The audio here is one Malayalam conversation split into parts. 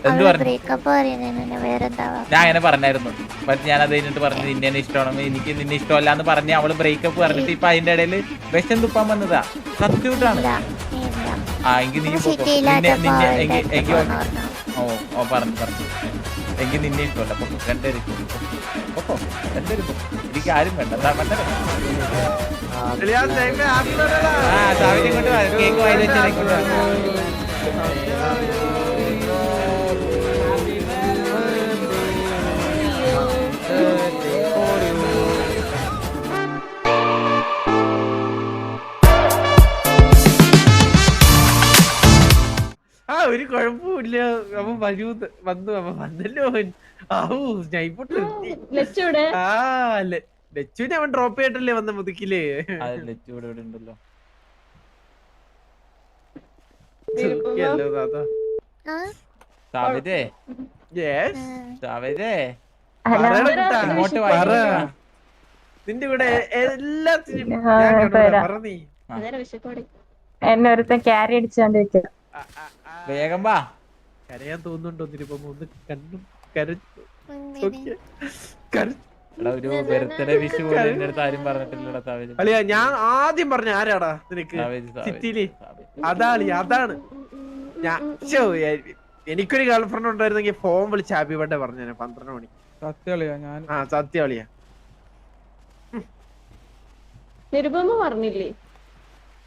എന്ത് പറഞ്ഞു? ഞാൻ അങ്ങനെ പറഞ്ഞായിരുന്നു. ഞാൻ അത് കഴിഞ്ഞിട്ട് പറഞ്ഞു നിന്നെ ഇഷ്ടമാണ്, എനിക്ക് നിന്നെ ഇഷ്ടമല്ല എന്ന് പറഞ്ഞ് അവള് ബ്രേക്കപ്പ് പറഞ്ഞിട്ട് ഇപ്പൊ അതിന്റെ ഇടയിൽ വിഷം തുപ്പാൻ വന്നതാ. സത്യമായിട്ടാണ്. ആ എങ്കിൽ നീ പോക്കോ. എങ്കിൽ ഓ പറഞ്ഞു എങ്കിൽ നിന്നെ ഇഷ്ടമല്ല. പൊക്കോ രണ്ടുപേരും പൊക്കോ, രണ്ടുപേരും പൊക്കോ. എനിക്ക് ആരും വേണ്ട. സാവിനെ കൊണ്ട് കേക്ക് വായിൽ വെച്ചേക്കൊണ്ട് ഒരു കുഴപ്പമില്ല. അവൻ വന്നു വന്നല്ലോ. ലച്ചുവിനെ അവൻ ഡ്രോപ്പ് ചെയ്തിട്ടല്ലേ വന്ന മുതുക്കില്. ഉണ്ടല്ലോ. സാവിതേ ഇങ്ങോട്ട് നിന്റെ കൂടെ എല്ലാത്തിനും എന്നെ ഒരുത്തൻ ക്യാരി അടിച്ചോണ്ടിരിക്കുക. വേഗം വാ. കരയാൻ തോന്നുന്നുണ്ടോ? നിരുപമ ഒന്ന് കണ്ണും ഒരു ബർത്ത്ഡേ വിഷ് പോലെ എന്റെ അടുത്ത് ആരും പറഞ്ഞിട്ടില്ലടാ സാവേജ്. അളിയാ ഞാൻ ആദ്യം പറഞ്ഞ ആരാടാ നിനക്ക് സിറ്റിയില്? അതാണ് ഞാൻ. എനിക്കൊരു ഗേൾഫ്രണ്ട് ഉണ്ടായിരുന്നെങ്കിൽ ഫോൺ വിളിച്ച് ഹാപ്പി ബർത്ത്ഡേ പറഞ്ഞു 12 മണി. സത്യളിയാ നിരുപമ പറഞ്ഞില്ലേ?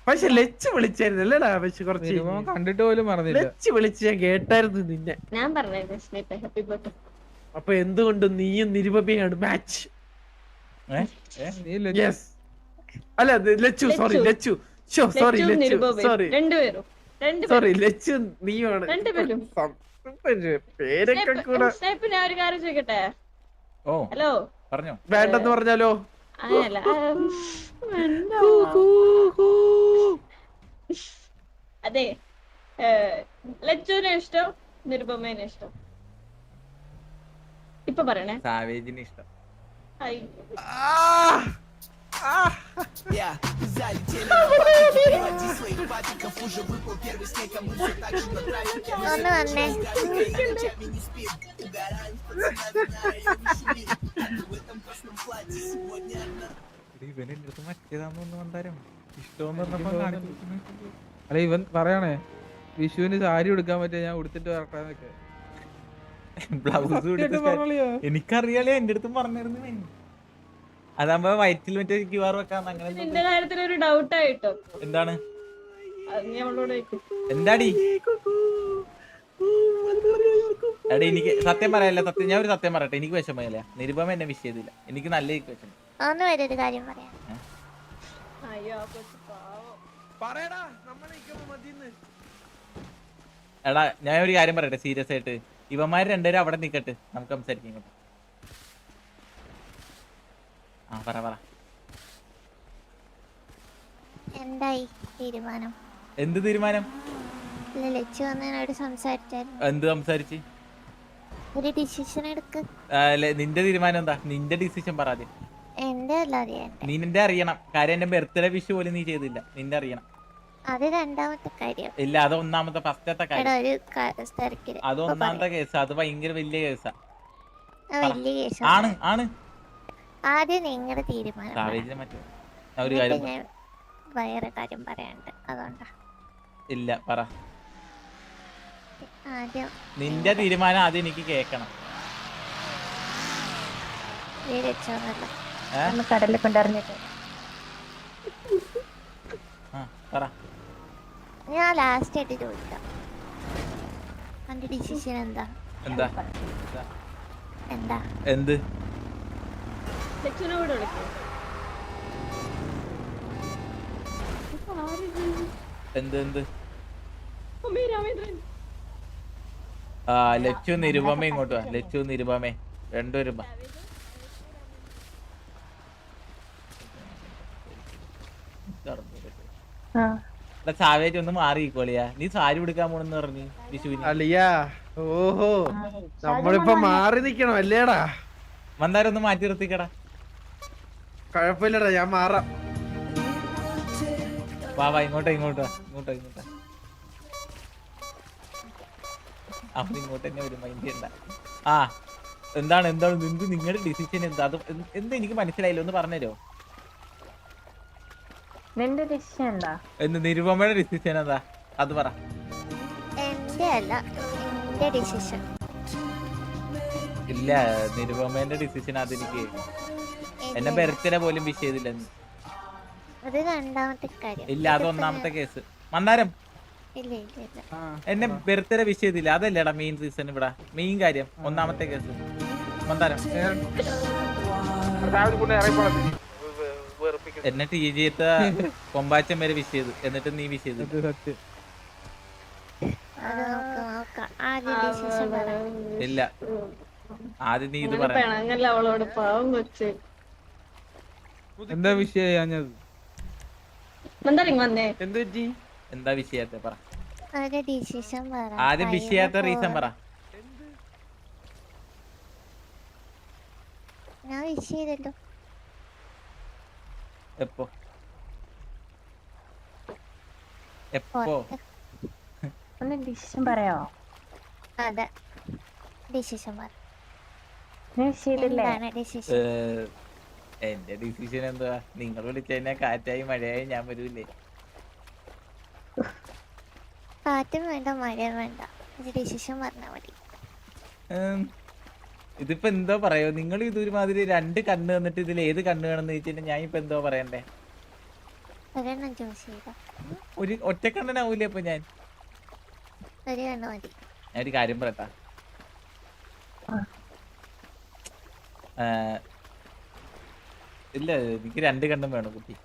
പക്ഷെ ലച്ച് വിളിച്ചായിരുന്നല്ലേടാ. പക്ഷെ കുറച്ച് കണ്ടിട്ട് പോലും പറഞ്ഞില്ല. ലച്ച് വിളിച്ച് ഞാൻ കേട്ടായിരുന്നു നിന്നെ. ഞാൻ പറഞ്ഞായിരുന്നു ഹാപ്പി ബർത്ത്ഡേ. അപ്പൊ എന്തുകൊണ്ട് നീയും നിരുപമയാണ് മാച്ച്? അല്ല Lachu, sorry Lachu, sorry Lachu, sorry Lachu നീയാണ്. പേരൊക്കെ കൂടെ ഞാൻ ഒരു കാര്യം ചോദിക്കട്ടെ? ഹലോ പറഞ്ഞോ. വേണ്ടെന്ന് പറഞ്ഞാലോ? അങ്ങനല്ല. അതെ, ലച്ചുവിനെ ഇഷ്ടം നിരുപമേനെ ഇഷ്ടം? ഇപ്പൊ പറയണേ. സാവേജിനെ ഇഷ്ടം. ഒന്ന് വന്നേ. അല്ല ഇവൻ പറയണേ വിഷുവിന് സാരി ഉടുക്കാൻ പറ്റിയ ഞാൻ ഉടുത്തിട്ട് വരട്ടെ. ബ്ലൗസ് എനിക്കറിയാലേ, എന്റെ അടുത്തും പറഞ്ഞിരുന്നു. അതാകുമ്പോ വയറ്റിൽ മറ്റേ QR വെക്കാൻ. അങ്ങനെ നിന്റെ കാര്യത്തിൽ ഒരു ഡൗട്ട് ആയിട്ടോ. എന്താണ്? എന്താടി? എടാ എനിക്ക് സത്യം പറയാല്ല. ഞാൻ ഒരു സത്യം പറയട്ടെ, എനിക്ക് വിഷമല്ല. നിരുപമ എന്നെ വിഷ് ചെയ്തില്ല. എനിക്ക് നല്ല വിഷമം. എടാ ഞാൻ ഒരു കാര്യം പറയട്ടെ സീരിയസ് ആയിട്ട്. ഇവന്മാര് രണ്ടുപേരും അവിടെ നിക്കട്ടെ, നമുക്ക് സംസാരിക്കാം ഇങ്ങോട്ട്. പറ. എന്തായി തീരുമാനം? എന്ത് തീരുമാനം? എന്ത് സംസാരിച്ച്? ഒരു ഡിസിഷൻ എടുക്ക്. നിന്റെ തീരുമാനം എന്താ? നിന്റെ ഡിസിഷൻ പറയാതെ. നിന്റെ അറിയണം. കാര്യം എന്റെ ബർത്ത്ഡേ വിഷ് പോലും നീ ചെയ്തില്ല. നിന്റെ അറിയണം. അത് രണ്ടാമത്തെ കാര്യം. ഇല്ല, അത് ഒന്നാമത്തെ ഫസ്റ്റത്തെ കാര്യം. അത് ഒന്നാമത്തെ കേസ്. അത് ഭയങ്കര വലിയ കേസാ. ആണ്. ആദ്യം നിങ്ങളുടെ തീരുമാനം. ഒരു കാര്യം വേറെ കാര്യം പറയാനുണ്ട്, അതുകൊണ്ടാ. ഇല്ല പറ. ആദ്യം നിന്റെ തീരുമാനം ആദ്യം എനിക്ക് കേക്കണം. കടലിൽ കൊണ്ടിറങ്ങിട്ട് പറ. ഞാൻ ലാസ്റ്റ് ആയിട്ട് ചോദിക്കാം, എന്റെ ഡിസിഷൻ എന്താ? എന്ത്? എന്ത്? ലച്ചു നിരുപമ ഇങ്ങോട്ട് വാ. ലച്ചു നിരുപമേ രണ്ടുപേരും. സാവേജ് ഒന്ന് മാറിക്കോളിയാ. നീ സാരി ഉടുക്കാൻ പോണെന്ന് പറഞ്ഞു വിഷുവിന്. അളിയാ ഓഹോ, നമ്മളിപ്പോ മാറി നിക്കണം അല്ലേടാ? മന്ദാരം ഒന്ന് മാറ്റി നിർത്തിക്കടാ. കുഴപ്പമില്ലടാ, ഞാൻ മാറാം. വാ ഇങ്ങോട്ടാ. അവൻ ഇങ്ങോട്ട് തന്നെ ഒരു മൈൻഡ് ഉണ്ടാ. ആ എന്താണ് എന്താണ് നിങ്ങളുടെ ഡിസിഷൻ എന്താ? അത് എന്താ എനിക്ക് മനസ്സിലായില്ല, ഒന്ന് പറഞ്ഞുതരോ? നിന്റെ ഡിസിഷൻ എന്താ? എന്ത് നിരുപമയുടെ ഡിസിഷൻ എന്താ അത് പറ. എന്റെ അല്ല, എന്റെ ഡിസിഷൻ. ഇല്ല, നിരുപമേന്റെ ഡിസിഷൻ അതെനിക്ക് എന്നെ ബർത്ത്ഡേ പോലും വിഷ് ചെയ്തില്ല. അത് രണ്ടാമത്തെ കാര്യം. ഇല്ല, അത് ഒന്നാമത്തെ കേസ്. മന്ദാരം ഇല്ല ഇല്ല ഇല്ല. എന്നെ ബർത്ത്ഡേ വിഷ് ചെയ്തില്ല, അതല്ലേടാ മെയിൻ റീസൺ ഇവിടെ, മെയിൻ കാര്യം. ഒന്നാമത്തെ കേസ് മന്ദാരം എന്നെ TG കൊമ്പാച്ചൻ വരെ വിഷ് ചെയ്തു, എന്നിട്ട് നീ വിഷ് ചെയ്തു. സത്യം. അത് നോക്കാം. ആദ്യം ഡിസിഷൻ പറ. ഇല്ല, ആദ്യം നീ ഇത് പറ. പിണങ്ങല്ല അവളോട്, പാവം കൊച്ച്. എന്താ വിഷയം ഞാനത്? മന്ദാരം വന്നേ. എന്ത് പറ്റി? എന്താ വിഷയത്തെ പറ. ആദ്യം ഡിസിഷൻ പറ. ആദ്യം വിഷ് ചെയ്യാത്ത റീസൺ പറ. ഞാൻ വിഷ് ചെയ്തല്ലോ. എപ്പോ എപ്പോ? ഒന്ന് ഡിസിഷൻ പറയാമോ? അതെ, ഡിസിഷൻ പറ. നീ ചെയ്തില്ലേ? എന്താണ് ഡിസിഷൻ? എന്റെ ഡിസിഷൻ എന്തുവാ? നിങ്ങൾ വിളിച്ചതിനെ കാറ്റായി മഴയായി ഞാൻ വരൂലേ? കാറ്റും വേണ്ട മഴയും വേണ്ട, ഡിസിഷൻ പറഞ്ഞാൽ മതി. ഇതിപ്പോ എന്തോ പറയോ? നിങ്ങൾ ഇതൊരുമാതിരി രണ്ട് കണ്ണ് തന്നിട്ട് ഇതിൽ ഏത് കണ്ണ് വേണമെന്ന് ചോദിച്ചാൽ ഞാൻ ഇപ്പൊ എന്തോ പറയണ്ടേ? ഒരെണ്ണം ചൂസ് ചെയ്ത. ഒരു ഒറ്റക്കണ്ണനാവൂലേ അപ്പൊ ഞാൻ? ഒരു കണ്ണ് മതി. ഞാൻ ഒരു കാര്യം പറയട്ടാ. ഇല്ല, എനിക്ക് രണ്ട് കണ്ണും വേണം കുട്ടി.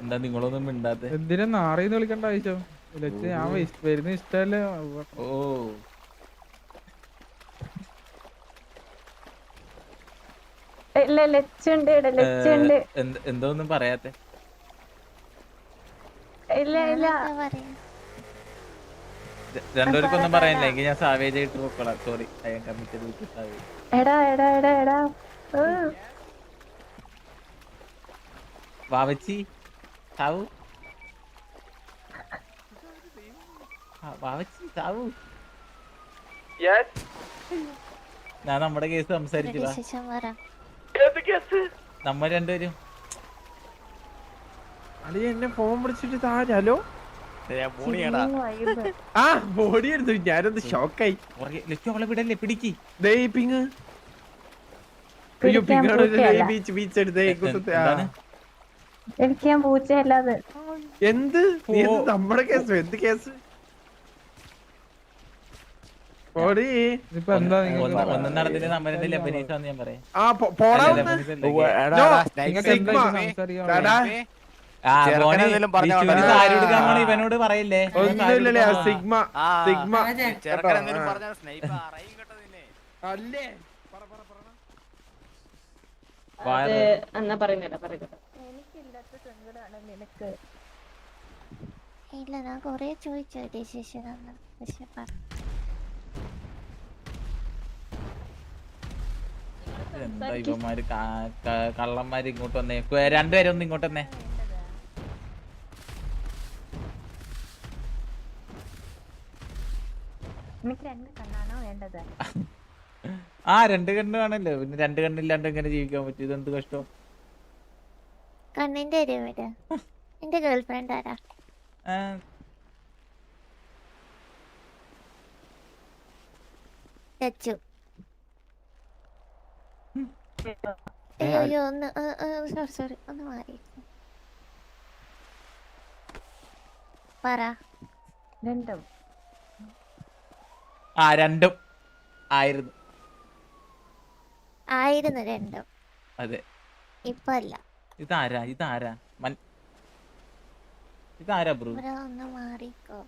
എന്താ നിങ്ങളൊന്നും മിണ്ടാത്തെ? എന്തിനാ നാറിന്ന് വിളിക്കണ്ട ആവശ്യം? ഞാൻ വരുന്ന ഇഷ്ടല്ലേ. ഓ ഇല്ല, ലച്ചുണ്ട് ഇവിടെ, ലച്ചുണ്ട്. എന്തോന്നും പറയാത്തെ? ഇല്ല ഇല്ല, എന്താ പറയാ? രണ്ടുപേർക്കൊന്നും പറയാനില്ല. എങ്കിൽ ഞാൻ സാവേജ് ആയിട്ട് പോക്കോളാം. Sorry, I am committed with savage. എടാ എടാ എടാ എടാ. വാവച്ചി സാവു, വാവച്ചി സാവു. ഞാൻ നമ്മുടെ കേസ് സംസാരിച്ചു. ഡിസിഷൻ പറ. നമ്മ രണ്ടുപേരും അളിയ എന്നെ ഫോൺ വിളിച്ചിട്ട് താരോ vibe. ആ ബോഡി എടുത്തു. ഞാനൊന്ന് ഷോക്കായി. അവളെ വിടല്ലേ, പിടിക്ക്. പിങ്. അയ്യോ പിടിക്കാൻ പൂച്ചയല്ല. ബീച്ച് എടുത്തേ. എന്താണ്? എനിക്ക് ഞാൻ പൂച്ചയല്ലാതെ. എന്ത് നമ്മുടെ കേസ്? എന്ത് കേസ്? ബോഡി ഇപ്പൊ എന്താ ഒന്നും നടന്നില്ല. നമ്മ രണ്ട് ലെബനീസാന്ന് ഞാൻ പറയാം. ആ പോടാ. ഇവനോട് പറയില്ലേ? ഒന്നുമില്ലല്ലേ സിഗ്മ സിഗ്മ അല്ലേ? എന്നാ പറയുന്നില്ല പറയുന്നില്ല. എനിക്കില്ലാത്ത സങ്കടമാണ് നിനക്ക്. ഇല്ല, ഞാൻ കൊറേ ചോദിച്ചു ഡിസിഷൻ ഒന്ന്. പക്ഷെ പറ. എന്താ ഇവന്മാര് കള്ളന്മാര് ഇങ്ങോട്ട് വന്നേ. രണ്ടുപേരും ഒന്ന് ഇങ്ങോട്ട് വന്നേ. എനിക്ക് രണ്ട് കണ്ണാണോ വേണ്ടത്? ആ രണ്ട് കണ്ണ് വേണല്ലോ. പിന്നെ രണ്ട് കണ്ണില്ലാണ്ട് എങ്ങനെ ജീവിക്കാൻ പറ്റും? ഇതെന്ത് കഷ്ടം. കണ്ണിന്റെ ഒരു വീട്. എന്റെ ഗേൾഫ്രണ്ട് ആരാ? ലച്ചു. അയ്യോ ഒന്ന് സോറി ഒന്ന് മാറി പറ. രണ്ടും രണ്ടും ആയിരുന്നു. ആയിരുന്നു രണ്ടും. അതെ. ഇപ്പൊ അല്ല. ഇതാരാ ഇതാരാ ഇതാരാ ബ്രോ? ഒന്ന് മാറിക്കോ.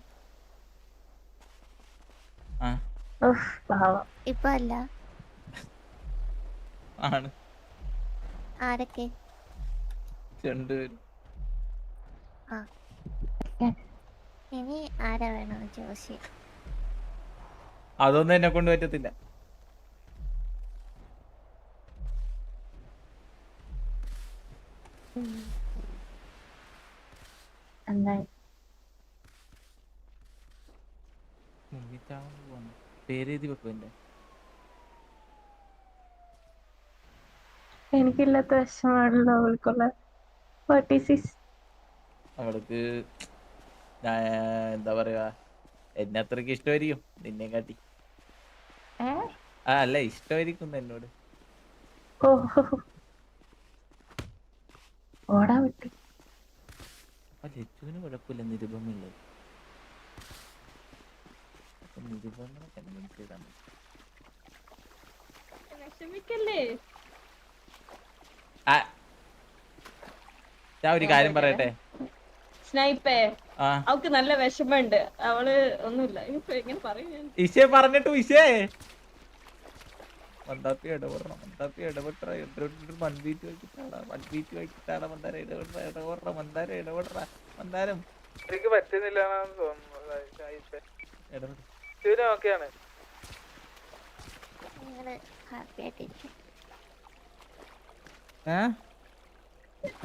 ഇപ്പൊ അല്ല. ആണ്. ആരൊക്കെ? രണ്ടുപേരും. ഇനി ആരാ വേണം ജോസി? അതൊന്നും എന്നെ കൊണ്ട് പറ്റത്തില്ല. എന്തായി? പേരെഴുതി വെക്കും എന്റെ. എനിക്കില്ലാത്ത വിഷമാണല്ലോ അവൾക്കുള്ള. അവൾക്ക് എന്താ പറയാ, എന്നെ അത്രക്ക് ഇഷ്ടമായിരിക്കും നിന്നെ കാട്ടി. അല്ല, ഇഷ്ടമായിരിക്കും എന്നോട്. ഓടാ വിട്ടു. ലച്ചുവിന് കുഴപ്പമില്ല, നിരുപമുള്ളത്. നിരുപമ്മനെ കൺവിൻസ് ചെയ്താൽ മതി. വിഷമിക്കല്ലേ? ഞാൻ ഒരു കാര്യം പറയട്ടെ സ്നൈപ്പേ, അവക്ക് നല്ല വിഷമുണ്ട്. അവള് ഒന്നുമില്ല. ഇപ്പൊ എങ്ങനെ പറയും? ഇഷേ പറഞ്ഞിട്ടു. ഇഷേ മന്ദാപ്പി ഇടപെടണം, മന്ദാപ്പി ഇടപെട്ട മൺബീറ്റ് വയ്ക്കിട്ടാടാ, മൺബീറ്റ് വയ്ക്കിട്ടാടാ, മന്ദാരം ഇടപെടറ, മന്ദാരം ഇടപെടറ, മന്ദാരം. എനിക്ക് പറ്റുന്നില്ല ഓക്കെയാണ്. ഹാപ്പി ആയിട്ടിരിക്കും.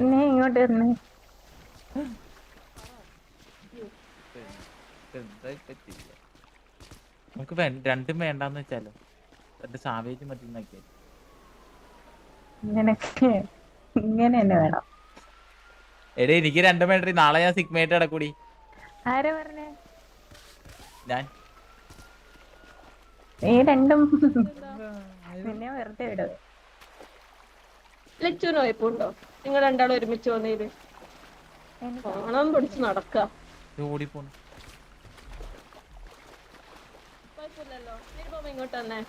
നീ ഇങ്ങോട്ട് വന്നേ. നമുക്ക് രണ്ടും വേണ്ടാന്ന് വെച്ചാലോ, രണ്ട് സാവേജ് മതി നോക്കിയാൽ. ഇങ്ങനെ തന്നെ വേണം. എടേ എനിക്ക് രണ്ടും വേണ്ട. നാളെ ഞാൻ സിഗ്മേറ്റ് അടക്കൂടി. ആരാ പറഞ്ഞേ? ഞാൻ ഈ രണ്ടും നിന്നെ വെറുതെ വിടും. ലച്ചുവിന് വായ്പുണ്ടോ? നിങ്ങൾ രണ്ടാളും ഒരുമിച്ച് വന്നേര് പണം പിടിച്ച് നടക്കാം. ഓടിപ്പോണു. കുഴപ്പമില്ലല്ലോ. നിരുപമ ഇങ്ങോട്ട് തന്നെ.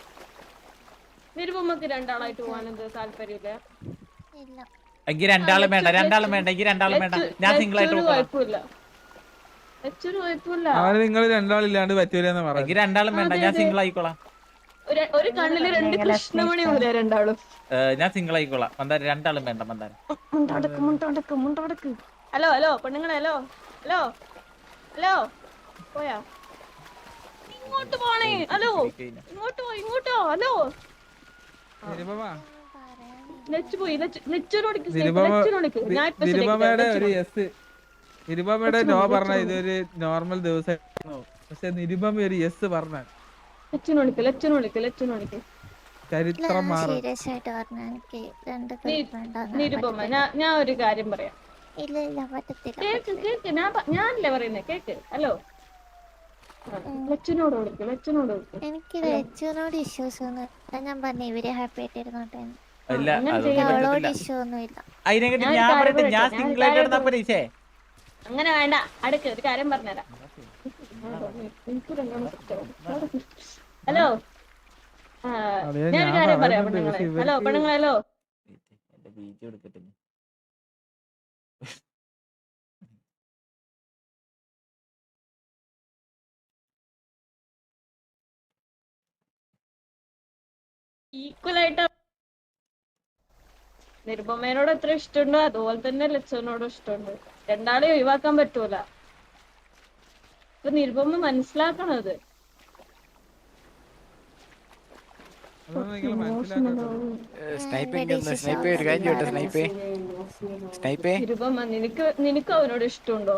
നിരുപമക്ക് രണ്ടാളായിട്ട് പോകാനെന്ത് താല്പര്യമില്ല? എനിക്ക് രണ്ടാളും വേണ്ട, രണ്ടാളും വേണ്ട, എനിക്ക് രണ്ടാളും വേണ്ട. ഞാൻ സിംഗിൾ ആയിട്ട് കുഴപ്പമില്ല. ലച്ചുവിന് കുഴപ്പമില്ല. നിങ്ങൾ രണ്ടാളില്ലാണ്ട് പറ്റൂലെന്ന് പറഞ്ഞു. എനിക്ക് രണ്ടാളും വേണ്ട, ഞാൻ സിംഗിൾ ആയിക്കോളാം. ഒരു കണ്ണില് രണ്ട് കൃഷ്ണമണി പോലെ രണ്ടാളും. ഞാൻ സിംഗിൾ ആയിക്കോളാം. മന്ദാരം രണ്ടാളും വേണ്ട. മന്ദാരം ഹലോ ഹലോ പെണ്ണുങ്ങളെ, ഹലോ ഹലോ ഹലോ, പോയാ? ഇങ്ങോട്ട് പോണേ. ഹലോ ഇങ്ങോട്ടോ, ഇങ്ങോട്ടോ. ഹലോ ലച്ചു പോയി. നിരുപമയുടെ ഒരു യെസ്, നിരുപമയുടെ നോ പറഞ്ഞ ഇതൊരു നോർമൽ ദിവസമായിരുന്നു. പക്ഷെ നിരുപമ ഒരു യെസ് പറഞ്ഞ ചരിത്രം മാറും. നിരുപമ, ഞാൻ ഒരു കാര്യം പറയാം. ഇല്ല ഇല്ല പറ്റത്തില്ല. കേക്ക് ഞാനല്ലേ പറയുന്നേ, കേക്ക്. ഹലോ, ലച്ചുനോട് കൊടുക്ക്, ലച്ചുനോട് കൊടുക്ക്. എനിക്ക് ലച്ചുനോട് ഇഷ്യൂസ് ഒന്നും ഞാൻ പറഞ്ഞു, ഇവര് ഹാപ്പി ആയിട്ടിരുന്നോട്ടെ. അവളോട് ഇഷ്യൂ ഒന്നും ഇല്ല. അങ്ങനെ വേണ്ട. അടുക്ക് ഒരു കാര്യം പറഞ്ഞുതരാം. ഹലോ, ഞാനൊരു കാര്യം പറയാം പെണ്ണുങ്ങളെ. ഹലോ പെണ്ണുങ്ങളെ, ഹലോ. ഈക്വലായിട്ട് നിരുപമേനോട് എത്ര ഇഷ്ടമുണ്ടോ അതുപോലെ തന്നെ ലച്ചുവിനോടും ഇഷ്ടമുണ്ട്. രണ്ടാളെയും ഒഴിവാക്കാൻ പറ്റൂല. ഇപ്പൊ നിരുപമ മനസ്സിലാക്കണത്. നിരുപമ, നിനക്ക് അവനോട് ഇഷ്ടമുണ്ടോ?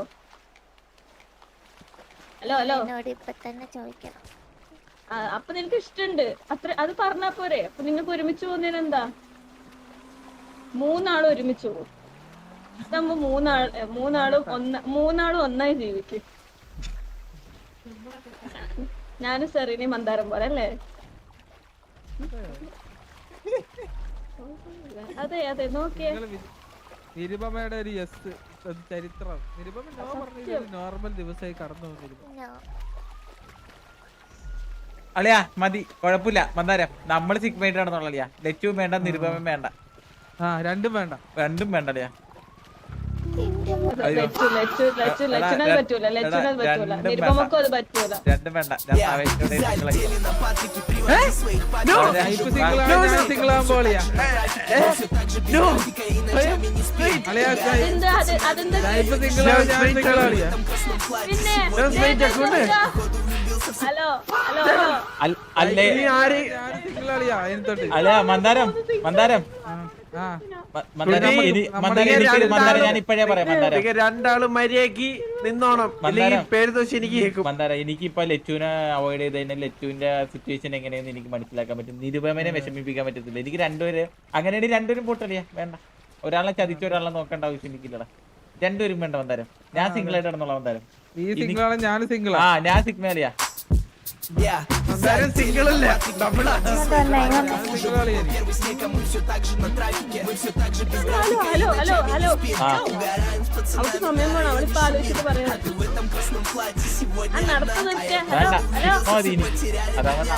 ഹലോ ഹലോ, ഇപ്പൊ തന്നെ ചോദിക്കണം. അപ്പൊ നിനക്ക് ഇഷ്ടമുണ്ട് അത്ര, അത് പറഞ്ഞാ പോരെ? അപ്പൊ നിങ്ങക്ക് ഒരുമിച്ച് പോകുന്നതിനെന്താ? മൂന്നാളും ഒരുമിച്ച് പോകും. ഇതാകുമ്പോ മൂന്നാളും ഒന്നായി ജീവിക്കും. ഞാനും സെറീനയും മന്ദാരം പോലെ അല്ലേ? അതെ അതെ, നോക്കിയേ. നിരുപമയുടെ ഒരു യെസ് ചരിത്രം. നിരുപമ നോ പറഞ്ഞ നോർമൽ ദിവസമായി കടന്നു വന്നിരുന്നു. അളിയാ മതി, കുഴപ്പമില്ല. മന്ദാരം നമ്മള് സിഗ്മേറ്റ് ആണെന്നുള്ള അളിയാ. ലച്ചുവും വേണ്ട, നിരുപമയും വേണ്ട. രണ്ടും വേണ്ട, രണ്ടും വേണ്ട അളിയാ. ലച്ചുനത് പറ്റൂല നിരുപമക്കും അത് പറ്റൂല. രണ്ടും വേണ്ട. ഞാൻ ആവേശത്തോടെ സിംഗിൾ ആകുമ്പോ അളിയാ അതെന്താ അതെന്താ സിംഗിൾ ഞാൻ സിംഗിൾ അളിയാ പിന്നെ ഹലോ ഹലോ ഹലോ അല്ലേ സിംഗിൾ അളിയാ എനിത്തോട്ട് അല്ല മന്ദാരം ഞാൻ ഇപ്പഴേ പറയാം. രണ്ടാളും മര്യാദക്ക് നിന്നോണം. പേര് ദോഷം എനിക്ക് കേൾക്കും. മന്ദാര എനിക്കിപ്പോ ലച്ചുവിനെ അവോയ്ഡ് ചെയ്ത് കഴിഞ്ഞാൽ ലച്ചുവിന്റെ സിറ്റുവേഷൻ എങ്ങനെയെന്ന് എനിക്ക് മനസ്സിലാക്കാൻ പറ്റും. നിരുപമനെ വിഷമിപ്പിക്കാൻ പറ്റത്തില്ല. എനിക്ക് രണ്ടുപേര് അങ്ങനെയാണെങ്കിൽ രണ്ടുപേരും പൊട്ടലിയാ വേണ്ട. ഒരാളെ ചതിച്ച് ഒരാളെ നോക്കേണ്ട ആവശ്യം എനിക്കില്ലടാ. രണ്ടുപേരും വേണ്ട മന്ദാരം. ഞാൻ സിംഗിൾ ആയിട്ട് നടന്നുള്ള മന്ദാരം. ഞാൻ സിംഗിൾ ഞാൻ സിഗ്മേലിയാ. സിംഗിൾ അല്ല ഡബിളാ. ഹലോ ഹലോ ഹലോ അവൾക്ക് സമയം വേണം. അവളിപ്പോ ആലോചിച്ചിട്ട് പറയണം. നടത്തുന്ന വേണ്ട മതി ഇനി. അതാവുമ്പോ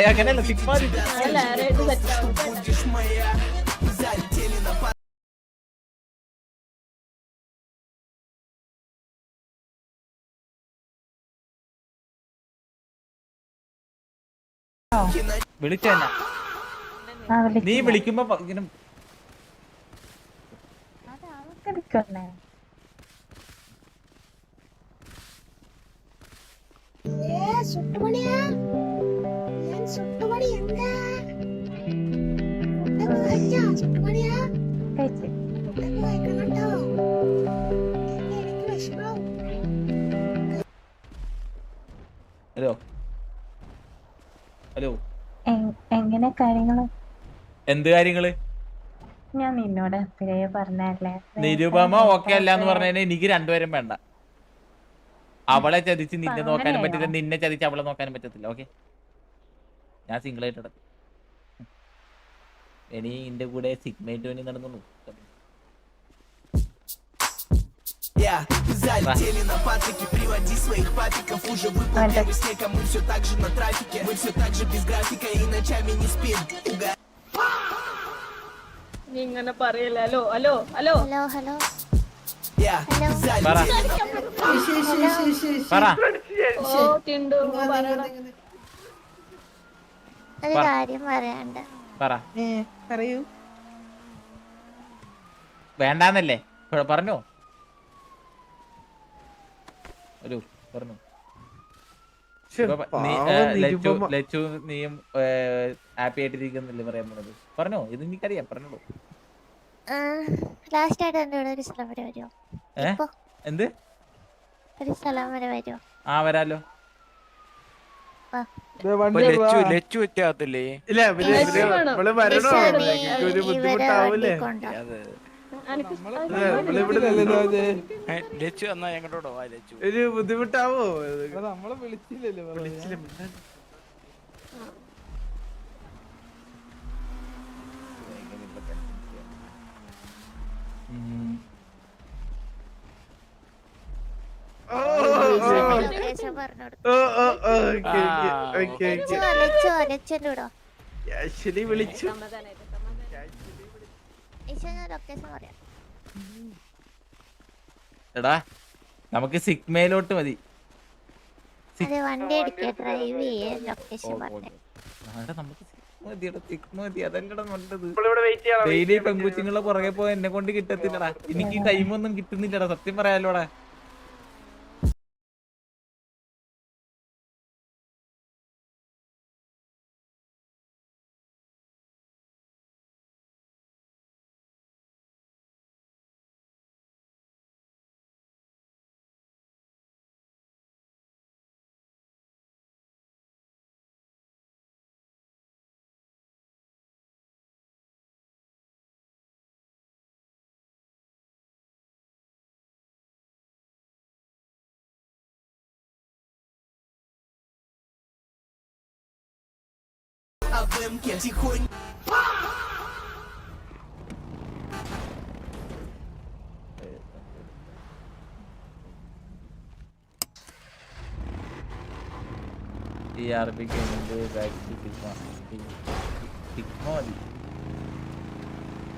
അങ്ങനെയല്ല സിഗ്മ അല്ല റേറ്റ് സെറ്റാവും. വിളിച്ചെന്നാ നീ വിളിക്കുമ്പോ ഇങ്ങനെ ഹലോ ഹലോ എങ്ങനെ കാര്യങ്ങള്? എന്ത് കാര്യങ്ങള്? ഞാൻ നിന്നോട് അപ്പഴേ പറഞ്ഞല്ലേ നിരുപമ ഓക്കെ അല്ല എന്ന് പറഞ്ഞാൽ എനിക്ക് രണ്ടുപേരും വേണ്ട. അവളെ ചതിച്ച് നിന്നെ നോക്കാനും പറ്റില്ല, നിന്നെ ചതിച്ച് അവളെ നോക്കാനും പറ്റത്തില്ല. ഓക്കെ ഞാൻ സിംഗിൾ ആയിട്ട് നടക്കും. ഇനി എന്റെ കൂടെ സിഗ്മേറ്റ് വേണ്ടി നടന്നുള്ളൂ. നീ ഇങ്ങനെ പറയല്ല. Hello hello hello hello hello പറ ഓ ടിണ്ടു പറയണം. ഒരു കാര്യം പറയാണ്ട്. പറ പറയൂ. വേണ്ടാന്നല്ലേ പറഞ്ഞോ? ഒരു പറഞ്ഞു ലച്ചു നീയും ഹാപ്പി ആയിട്ടിരിക്കുന്നില്ലേ പറയാൻ പറഞ്ഞത്? പറഞ്ഞോ, ഇത് എനിക്കറിയാം, പറഞ്ഞോളൂ. ലാസ്റ്റ് ആയിട്ട് എന്റെ കൂടെ ഒരു സ്ഥലം വരെ വരുമോ? എന്ത് ഒരു സ്ഥലം വരെ വരുമോ? ആ വരാലോ. ലച്ചു വെക്കാത്തില്ലേ? ഇല്ല ഒരു ബുദ്ധിമുട്ടാവൂലേ? ലച്ചു എന്നാ ഞങ്ങളോടോ ലച്ചു ഒരു ബുദ്ധിമുട്ടാവോ? നമ്മളെ വിളിച്ചില്ലല്ലോ. വിളിച്ചു. എടാ നമുക്ക് സിഗ്മയിലോട്ട് മതി. വണ്ടി ഡ്രൈവ് ചെയ്യാൻ ലൊക്കേഷൻ ഡെയിലി പെൺകുച്ചുങ്ങളെ പുറകെ പോയി എന്നെ കൊണ്ട് കിട്ടത്തില്ലടാ. എനിക്ക് ടൈമൊന്നും കിട്ടുന്നില്ലടാ, സത്യം പറയാലോടാ. TRPക്ക് ബാക്ക് ടു സിഗ്മ മതി.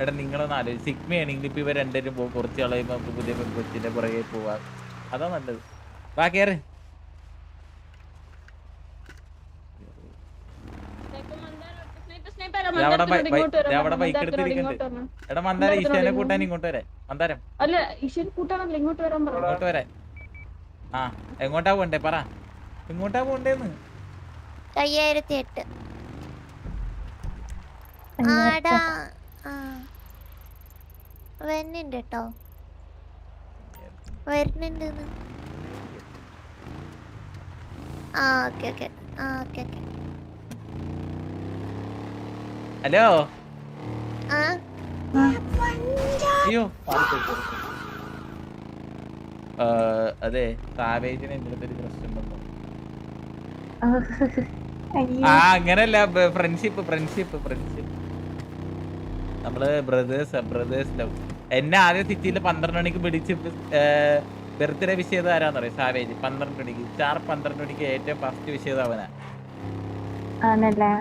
എടാ നിങ്ങളൊന്ന് ആലോചിച്ച് സിഗ്മയാണെങ്കിൽ ഇപ്പൊ ഇവർ രണ്ടുപേരും പോകും, കുറച്ച് കളയുമ്പോ നമുക്ക് പുതിയ പെൺകൊച്ചിന്റെ പുറകെ പോവാം. അതാ നല്ലത്. വാ കേറ്. അവിടെ ബൈക്ക് എടുത്തിരിക്കുന്നുണ്ട്. എടാ മന്ദാരം ഈശാനെ കൂട്ടാൻ ഇങ്ങോട്ട് വരാൻ. മന്ദാരം അല്ല ഈശ്വരൻ കൂട്ടാണല്ലോ ഇങ്ങോട്ട് വരാൻ പറഞ്ഞു. ഇങ്ങോട്ട് വരാൻ. ആ എങ്ങോട്ടാ പോണ്ടേ പറ, എങ്ങോട്ടാ പോണ്ടേന്ന്. 5008. ആടാ വരുന്നുണ്ട് കേട്ടോ, വരുന്നുണ്ട്. Okay okay okay okay. Hello ആ അയ്യോ അതെ സാവേജിന് എന്റെ അടുത്തൊരു പ്രശ്നം വന്നു. ആ അങ്ങനല്ല, ഫ്രണ്ട്ഷിപ്പ് ഫ്രണ്ട്ഷിപ്പ് ഫ്രണ്ട്ഷിപ്പ് നമ്മള് ബ്രദേഴ്സ് ലവ്. എന്നെ ആദ്യം സിറ്റിയിൽ 12 മണിക്ക് പിടിച്ച് ബർത്ത്ഡേ വിഷ് ചെയ്ത് ആരാന്ന് പറയും? സാവേജ് 12 മണിക്ക്, 12 മണിക്ക് ഏറ്റവും ഫസ്റ്റ് വിഷ് ചെയ്ത് അവനാ. ആണല്ലേ?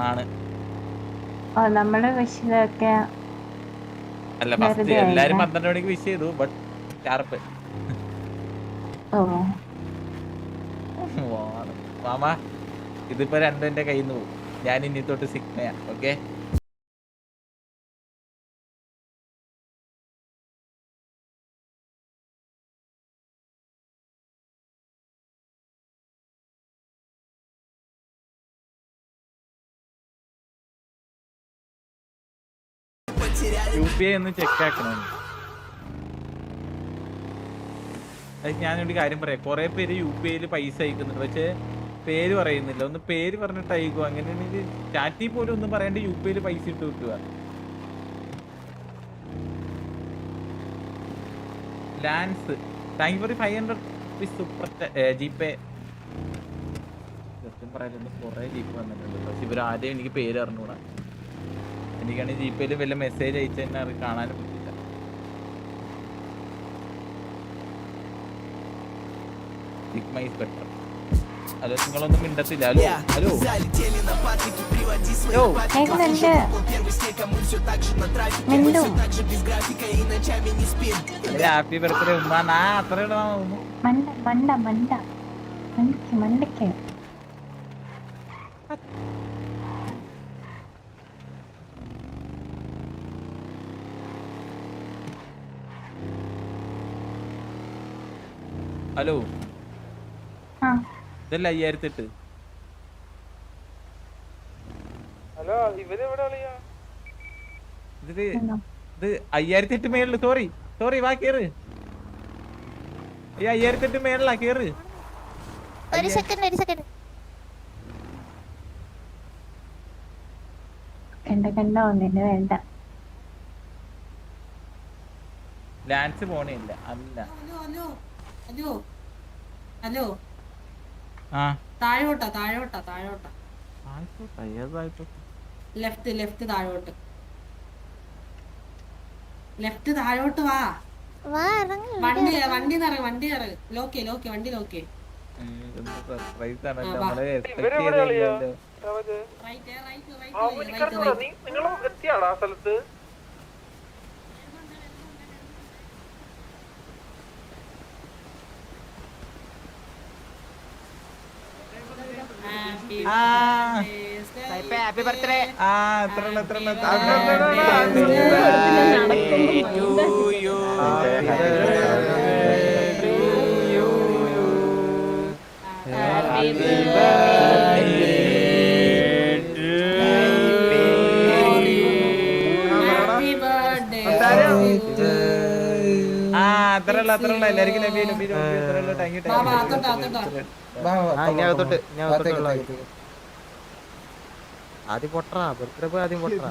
ആണ്. ഓ നമ്മള് വിഷയൊക്കെ അല്ല ഫസ്റ്റ് എല്ലാരും 12 മണിക്ക് വിഷ് ചെയ്തു, ബട്ട് ഷാർപ്പ്. ഓ മാമ ഇതിപ്പോ രണ്ടും എന്റെ കയ്യിൽ നിന്ന് പോകും. ഞാൻ ഇനി തൊട്ട് സിഗ്മയാ. ഓക്കെ UPI ഒന്ന് ചെക്ക് ആക്കണം. ഞാനൊരു കാര്യം പറയാം, കുറെ പേര് UPIയിൽ പൈസ അയക്കുന്നുണ്ട്, പക്ഷെ പേര് പറയുന്നില്ല. ഒന്ന് പേര് പറഞ്ഞിട്ട് അയക്കുക. അങ്ങനെയാണെങ്കിൽ ചാറ്റിൽ പോലും ഒന്നും പറയാണ്ട് UPIയിൽ പൈസ ഇട്ട് വെക്കുക. Lance thank you for 500 super GPay. സത്യം പറയാൻ കുറെ ജിപേ വന്നിട്ടുണ്ട്, പക്ഷെ ഇവർ ആദ്യം എനിക്ക് പേര് അറിഞ്ഞൂടാ. എനിക്കാണെങ്കിൽ ജിപേയിൽ വല്ല മെസ്സേജ് അയച്ചു തന്നെ കാണാനും പറ്റില്ല. Sigma is better. ഹലോ നിങ്ങളൊന്നും മിണ്ടത്തില്ല. ഹലോ ഹലോ ഹാപ്പി ബർത്ത്ഡേ ഉമ്മ. നാ അത്ര മണ്ടയ്ക്ക് ഹലോ ഇതല്ല 5008. ഹലോ ഇവരെവിടെ കളിയാ? ഇത് 5008 മേളില്. സോറി വാ കേറ്. 5008 മേളിലാ കേറ്. ഒരു സെക്കൻഡ് കണ്ടോ ഒന്നിന് വേണ്ട. ലാൻസ് പോണില്ല. അല്ല ഹലോ ആ താഴോട്ടാ ലെഫ്റ്റ് താഴോട്ട് വാ. വണ്ടി ഇറങ്ങ്. ലോക്കേ വണ്ടി ലോക്കേ. സർപ്രൈസ് ആണ്. നമ്മള് നിങ്ങളും എത്തിയാടാ ആ സ്ഥലത്ത്? Happy birthday. അത്രയുള്ള എല്ലാവർക്കും ആദ്യം പൊട്ടറാ ബർത്ത്ഡേ പോയി ആദ്യം പൊട്ടറാ.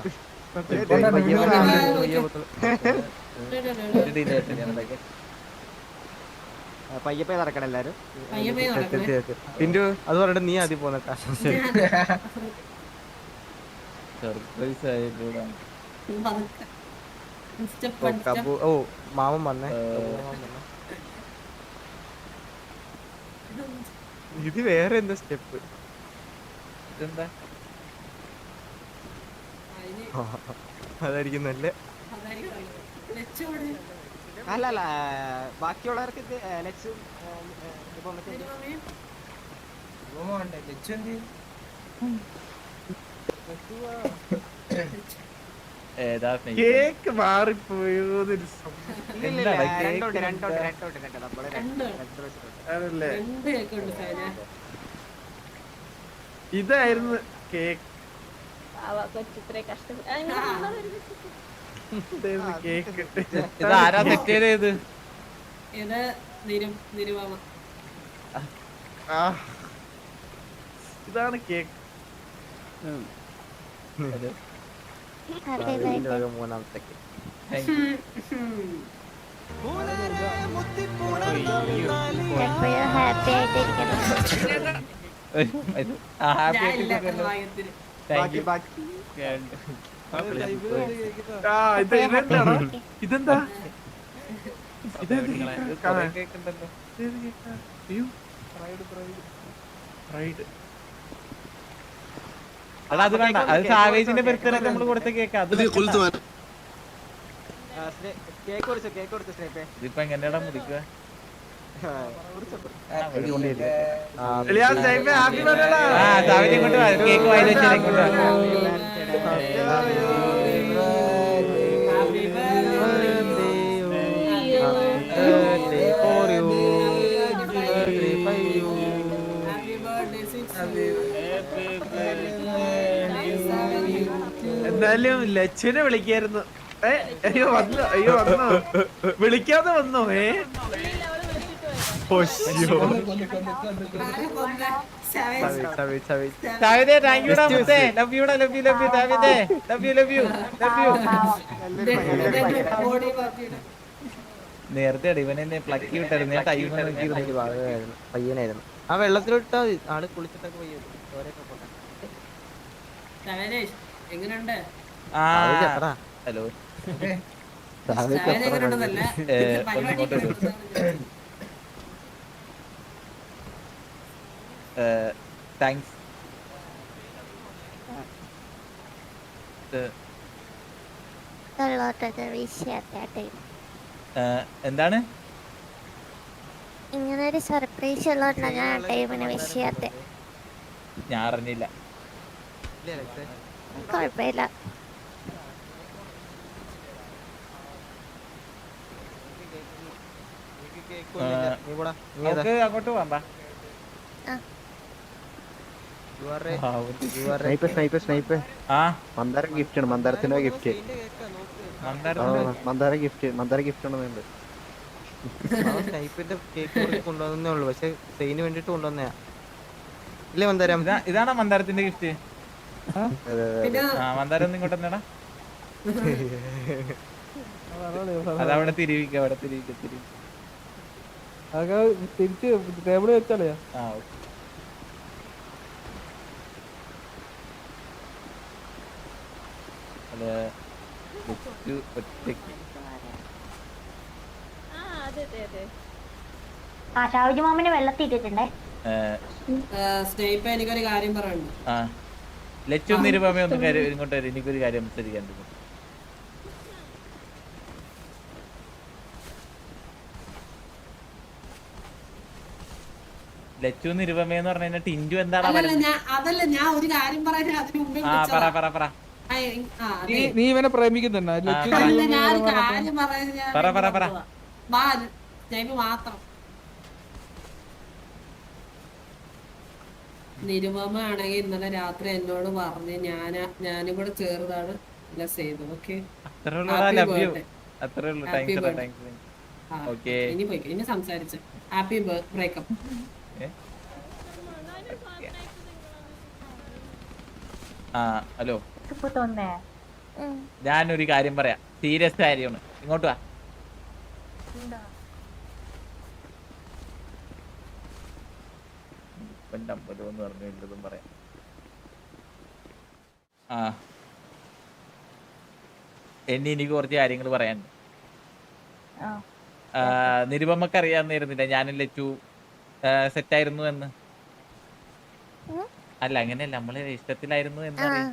പയ്യപ്പേ നടക്കണം എല്ലാരും. പിന്റു അത് പറഞ്ഞിട്ട് നീ ആദ്യം പോന്നട്ടാ. സർപ്രൈസ് ആയിട്ടാ. ഓ മാമൻ വന്നേ. ഇത് വേറെ എന്താ സ്റ്റെപ്പ്? ഇതെന്താ അതായിരിക്കും നല്ല. ലച്ചു എവിടെ? അല്ല അല്ല ബാക്കിയുള്ളവർക്ക് ഇത് ലച്ചും നിരുപമയും ഏതാ കേക്ക് മാറിപ്പോയോന്നൊരു രണ്ട് ആണല്ലേ? രണ്ട് കേക്കുണ്ട് സേന. ഇതായിരുന്നു കേക്ക്. കൊച്ചിത്രേ കഷ്ടപ്പെട്ടു കേക്ക് ഇതാരാ സെറ്റ് ചെയ്തത്? ഇത് നിരുപമ. ആ ഇതാണ് കേക്ക്. Happy birthday. മൂന്നാമത്തെ എപ്പോഴും ഹാപ്പി ആയിട്ടിരിക്കണം. ഹാപ്പി ഞാൻ ഇല്ല ആയിട്ട് പ്രായത്തിന്. ബാക്കി ബാക്കി ഇതെന്താണോ? ഇതെന്താ? കേക്കുണ്ടല്ലോ. ഫ്രൈഡ്. എടാ അത് വേണ്ട, അത് സാവേജിന്റെ ബർത്ത്ഡേ നമ്മള് കൊടുത്ത കേക്ക്. അത് കേക്ക് കൊടുത്തു സ്നേപ്പേ. ഇതിപ്പോ എങ്ങനെയാടാ മുറിക്കുക? Happy birthday. സാവേജ് ഇങ്ങോട്ട് വാ, കേക്ക് വായിൽ വെച്ചാൽ ഇങ്ങോട്ട് വാ. Happy birthday, എന്തായാലും ലച്ചുവിനെ വിളിക്കായിരുന്നു. അയ്യോ വന്നു വിളിക്കാതെ വന്നു. സാവേജ് താങ്ക് യുടാ മുത്തേ. ലവ് യുടാ, love you savage. Love you. നേരത്തെ ഇവനെ പ്ലക്കി വിട്ടായിരുന്നു. ഞാൻ ടൈം പയ്യനായിരുന്നു. ആ വെള്ളത്തിലിട്ടാ ആള് കുളിച്ചിട്ടൊക്കെ പയ്യ എങ്ങനെയുണ്ട്? ഹലോ എങ്ങനെയുണ്ടെന്നല്ല താങ്ക്സ്. എന്താണ് ഇങ്ങനൊരു സർപ്രൈസ് ഉള്ളതുകൊണ്ടാണ് ഞാൻ ആ ടൈമിന് വിഷ് ചെയ്യാത്തെ. ഞാൻ അറിഞ്ഞില്ല. കുഴപ്പമില്ല. നമുക്ക് അങ്ങോട്ട് പോവാം. മന്ദാര ഗിഫ്റ്റ് ആണ്. മന്ദാരത്തിന്റെ ഗിഫ്റ്റ്. മന്ദാര ഗിഫ്റ്റ് ഉണ്ടെന്നുണ്ട്. സ്നൈപ്പിന്റെ കേക്ക് കൊണ്ടുവന്നേ ഉള്ളു. പക്ഷെ സെയിന് വേണ്ടിട്ട് കൊണ്ടുവന്നയാ. ഇല്ലേ മന്ദാരം? ഇതാണോ മന്ദാരത്തിന്റെ ഗിഫ്റ്റ്? മന്ദാരം ഒന്ന് ഇങ്ങോട്ട് തന്നെടാ. അതവിടെ തിരിവിക്ക. അതൊക്കെ തിരിച്ച് ടേബിള് വെച്ചാലേ. ഷാവിജി മാമന് വെള്ളത്തിട്ടിട്ടുണ്ടേ. സ്നേഹിപ്പ എനിക്കൊരു കാര്യം പറയാനുണ്ട്. ലച്ചു നിരുപമയൊന്നും ഇങ്ങോട്ട് വരും. എനിക്കൊരു കാര്യം സംസാരിക്കാൻ. ലച്ചു നിരുപമയെന്ന് പറഞ്ഞു ടിൻജു എന്താണ്? അതല്ല ഞാൻ ഒരു കാര്യം പറയാൻ അതിന് മുമ്പേ പറ. നീ ഇവനെ പ്രേമിക്കുന്നുണ്ടോ? ഞാനൊരു കാര്യം പറയാൻ മാത്രം. നിരുപമ ആണെങ്കിൽ ഇന്നലെ രാത്രി എന്നോട് പറഞ്ഞ് ഞാനും കൂടെ ചേർന്നാണ് ബ്ലസ് ചെയ്തത്. ഓക്കെ, ഇനി പോയി ഇനി സംസാരിച്ചു. Happy breakup. ഹലോ, ഞാനൊരു കാര്യം പറയാം. സീരിയസ് കാര്യമാണ്. ഇങ്ങോട്ട് വാ. എന്ന് പറഞ്ഞു ഇല്ലതും പറയാം. എനിക്ക് കുറച്ച് കാര്യങ്ങൾ പറയാനുണ്ട്. നിരുപമക്ക് അറിയാന്നിരുന്നില്ല ഞാനും ലച്ചു സെറ്റായിരുന്നു എന്ന്. അല്ല അങ്ങനെയല്ല, നമ്മള് ഇഷ്ടത്തിലായിരുന്നു എന്നറിയാം.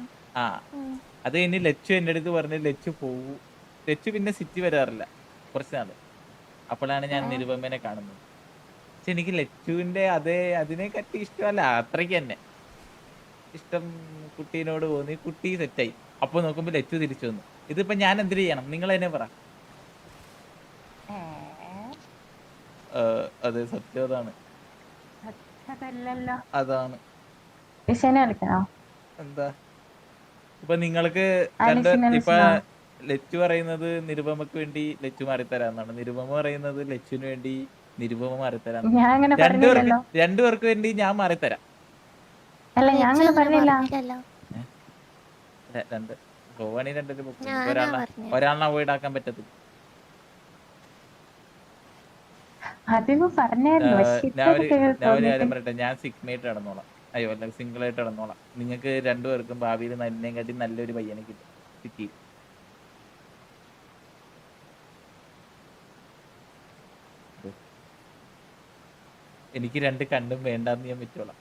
അത് കഴിഞ്ഞ് ലച്ചു എന്റെ അടുത്ത് പറഞ്ഞു ലച്ചു പോവൂ ലച്ചു പിന്നെ സിറ്റി വരാറില്ല കുറച്ച് നാള്. അപ്പോഴാണ് ഞാൻ നിരുപമേനെ കാണുന്നത്. പക്ഷെ എനിക്ക് ലച്ചുവിന്റെ അതിനെ കറ്റി ഇഷ്ടമല്ല, അത്രയ്ക്ക് തന്നെ ഇഷ്ടം കുട്ടീനോട് തോന്നി. കുട്ടി സെറ്റായി. അപ്പൊ നോക്കുമ്പോ ലച്ചു തിരിച്ചു വന്നു. ഇതിപ്പോ ഞാൻ എന്തിനു ചെയ്യണം? നിങ്ങൾ തന്നെ പറ. അതെ, സത്യം അതാണ്. അതല്ലല്ലോ. അതാണ് ലിഷനെ വിളിക്കണോ? എന്താ ഇപ്പൊ നിങ്ങൾക്ക് ഇപ്പൊ ലച്ചു പറയുന്നത് നിരുപമക്ക് വേണ്ടി ലച്ചു മാറിത്തരാന്നാണ്. നിരുപമ പറയുന്നത് ലച്ചുവിന് വേണ്ടി നിരുപമ മാറിത്തരാന്ന്. ഞാൻ അങ്ങനെ പറഞ്ഞില്ലല്ലോ. രണ്ടുപേർക്ക് വേണ്ടി ഞാൻ മാറിത്തരാം. അല്ല ഞാൻ അങ്ങനെ പറഞ്ഞില്ല. രണ്ട് പോവാണെങ്കിൽ രണ്ടു ഒരാളിനെ അവോയ്ഡ് ആക്കാൻ പറ്റത്തില്ല. അതിപ്പോ പറഞ്ഞായിരുന്നു. ഞാൻ ഒരു കാര്യം പറയട്ടെ, ഞാൻ സിഗ്മേറ്റ് നടന്നോളാം. അയ്യോ അല്ല, സിംഗിൾ ആയിട്ട് നടന്നോളാം. നിങ്ങൾക്ക് രണ്ടുപേർക്കും ഭാവിയിൽ നല്ലിനെക്കാട്ടി നല്ലൊരു പയ്യനെ കിട്ടും സിറ്റി. എനിക്ക് രണ്ട് കണ്ണും വേണ്ടാന്ന് ഞാൻ പറ്റോളാം.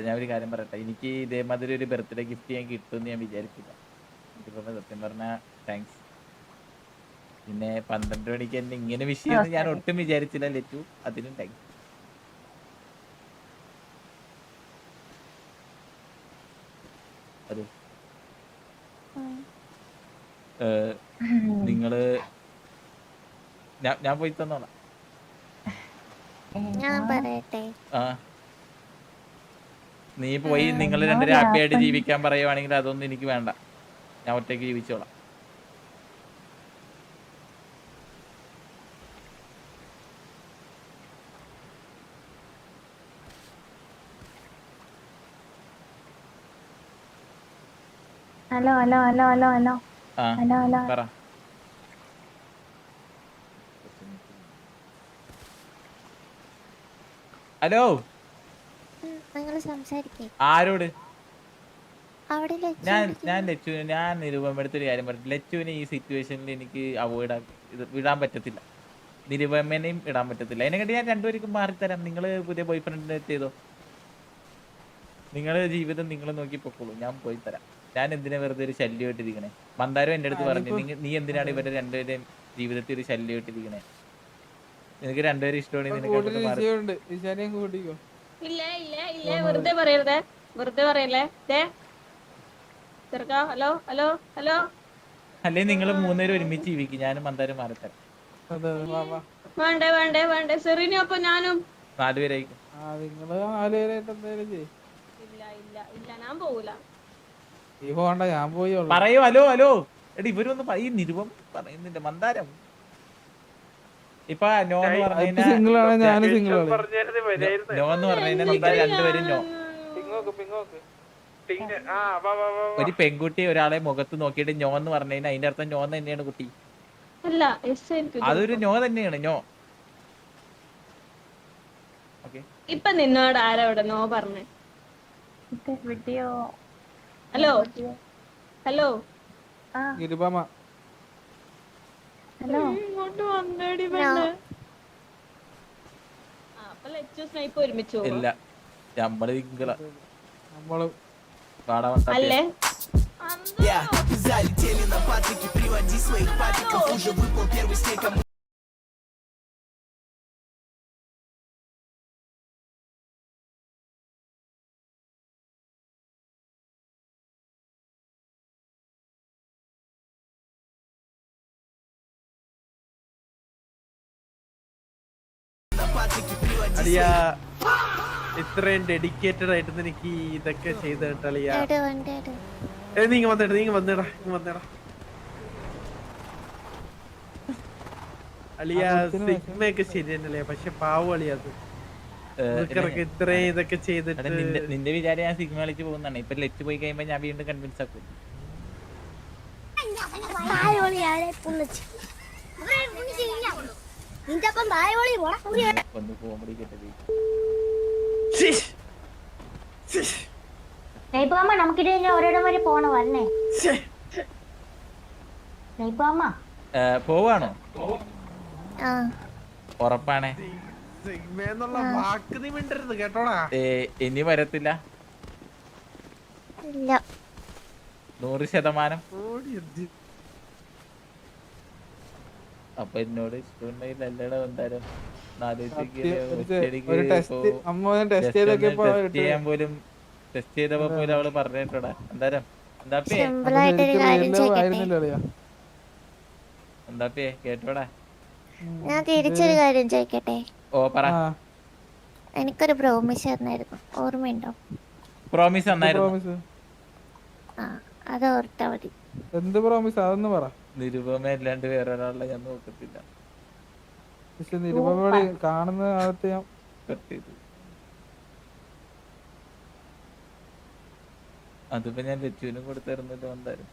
ഞാൻ ഒരു കാര്യം പറയട്ടെ, എനിക്ക് ഇതേമാതിരി ഒരു ബർത്ത്ഡേ ഗിഫ്റ്റ് ഞാൻ കിട്ടുമെന്ന് ഞാൻ വിചാരിച്ചില്ല. സത്യം പറഞ്ഞ താങ്ക്സ്. പിന്നെ 12 മണിക്ക് എന്നെ ഇങ്ങനെ വിഷയം ഞാൻ ഒട്ടും വിചാരിച്ചില്ല ലച്ചു, അതിനും താങ്ക്സ്. അതെ, നിങ്ങള് ഞാൻ പോയി തന്നോളാം. ഞാൻ പറയട്ടെ, നീ പോയി നിങ്ങൾ രണ്ടുപേരും ഹാപ്പി ആയിട്ട് ജീവിക്കാൻ പറയുവാണെങ്കിൽ അതൊന്നും എനിക്ക് വേണ്ട. ഞാൻ ഒറ്റയ്ക്ക് ജീവിച്ചോളാം. Hello hello hello hello hello hello hello പറ. ഹലോ, നിങ്ങൾ സംസാരിക്കേ. ആരോട്? അവിടെ ഞാൻ ലച്ചുവിന്, ഞാൻ നിരുപമടുത്തൊരു കാര്യം പറഞ്ഞു. ലച്ചുവിന് ഈ സിറ്റുവേഷനിൽ എനിക്ക് അവോയ്ഡ് വിടാൻ പറ്റത്തില്ല, നിരുപമേനെയും ഇടാൻ പറ്റത്തില്ല. അതിനെക്കാട്ടി ഞാൻ രണ്ടുപേർക്കും മാറിത്തരാം. നിങ്ങൾ പുതിയ ബോയ് ഫ്രണ്ടിനെ ചെയ്തോ, നിങ്ങളുടെ ജീവിതം നിങ്ങൾ നോക്കി പൊക്കോളൂ, ഞാൻ പോയി തരാം. ഞാൻ എന്തിനാ വെറുതെ ഒരു ശല്യമായിട്ടിരിക്കണേ? മന്ദാരം എൻ്റെ അടുത്ത് പറഞ്ഞു, നീ എന്തിനാണ് ഇവരുടെ രണ്ടുപേരെയും ജീവിതത്തിൽ ഒരു ശല്യമായിട്ടിരിക്കണേ? നിനക്ക് രണ്ടുപേരും ഇഷ്ടമാണെങ്കിൽ ഇല്ല ഇല്ല ഇല്ല, വെറുതെ പറയരുതേ, വെറുതെ പറയല്ലേ. ഹലോ ഹലോ ഹലോ, അല്ലെ നിങ്ങൾ മൂന്നുപേരും ഒരുമിച്ച് ജീവിക്കും, ഞാനും മന്ദാരം മാറിത്തരാം. വേണ്ടേ വേണ്ടേ വേണ്ടേ, സെറീനും അപ്പൊ ഞാനും 4 പേരായിരിക്കും. ഇല്ല ഇല്ല ഇല്ല, ഞാൻ പോവൂല. ഞാൻ പോയി പറയൂ. ഹലോ ഹലോ, എടി ഇവരൊന്നും ഈ നിരുപം പറയുന്നില്ല. മന്ദാരം ഇപ്പൊ നോ എന്ന് പറഞ്ഞു കഴിഞ്ഞാൽ നിങ്ങൾ രണ്ടുപേരും നോ. ഒരു പെൺകുട്ടി ഒരാളെ മുഖത്ത് നോക്കിയിട്ട് നോ എന്ന് പറഞ്ഞു കഴിഞ്ഞാൽ അതിന്റെ അർത്ഥം നോ തന്നെയാണ് കുട്ടി. അല്ല, അതൊരു നോ തന്നെയാണ്. നോ. ഇപ്പൊ നിന്നോട് ആരോടെ നോ പറഞ്ഞേ? വീഡിയോ. ഹലോ ഹലോ ഹലോ, ഇങ്ങോട്ട് വന്നേടി പെണ്ണ്. അപ്പൊ ലച്ചു സ്നൈപ്പ് ഒരുമിച്ച് പോകും. ഇല്ല, നമ്മള് അല്ലേ? അളിയാ, ഇത്രയും ഡെഡിക്കേറ്റഡ് ആയിട്ട് എനിക്ക് ഇതൊക്കെ ചെയ്ത് കേട്ടളിയാ. നീങ്ങ വന്നേടാ അളിയാ. സിഗ്മയൊക്കെ ശരി തന്നെയല്ലേ, പക്ഷെ പാവം അളിയത് ഇത്രയും ഇതൊക്കെ ചെയ്തിട്ട്. നിന്റെ വിചാരം ഞാൻ സിഗ്മ കളിച്ച് പോകുന്നതാണ്. ഇപ്പൊ ലച്ച് പോയി കഴിയുമ്പോ ഞാൻ വീണ്ടും കൺവിൻസ് ആക്കും. ഒന്ന് കോമഡി കേട്ടത്. നമുക്കിത് ഒരിടം വരെ പോണ വരണേ. പോവാണോ? ആ ഉറപ്പാണേ? സിഗ്മയെന്നുള്ള വാക്ക് നീ മിണ്ടരുത് കേട്ടോടാ. ഇനി വരത്തില്ല? ഇല്ല 100%? ഓടി എന്ത്? അപ്പൊ എന്നോട് ഇഷ്ടമുണ്ടെങ്കിൽ അല്ലട എന്തായാലും ഒരു ടെസ്റ്റ് അമ്മ ടെസ്റ്റ് ചെയ്തൊക്കെയപ്പോ ടെസ്റ്റ് ചെയ്തപ്പോ പോലും അവള് പറഞ്ഞിട്ടോടാ. എന്തായാലും സിമ്പിൾ ആയിട്ടൊരു കാര്യം ചോദിക്കട്ടെ? എന്താപ്പിയേ കേട്ടോടാ. ഞാൻ തിരിച്ചൊരു കാര്യം ചോദിക്കട്ടെ? ഓ പറ. എനിക്കൊരു പ്രോമിസ് തന്നായിരുന്നു, ഓർമ്മയുണ്ടോ? പ്രോമിസ് തന്നായിരുന്നു? ആ അത് ഓർത്താ മതി. എന്ത് പ്രോമിസ് അതൊന്ന് പറ. നിരുപമ അല്ലാണ്ട് വേറെ ഒരാളെ ഞാൻ നോക്കത്തില്ല. പക്ഷെ നിരുപമയോട് കാണുന്ന കാലത്ത് ഞാൻ കട്ട് ചെയ്തു. അതിപ്പോ ഞാൻ ലച്ചുവിനും കൊടുത്തിരുന്നല്ലോ എന്തായാലും.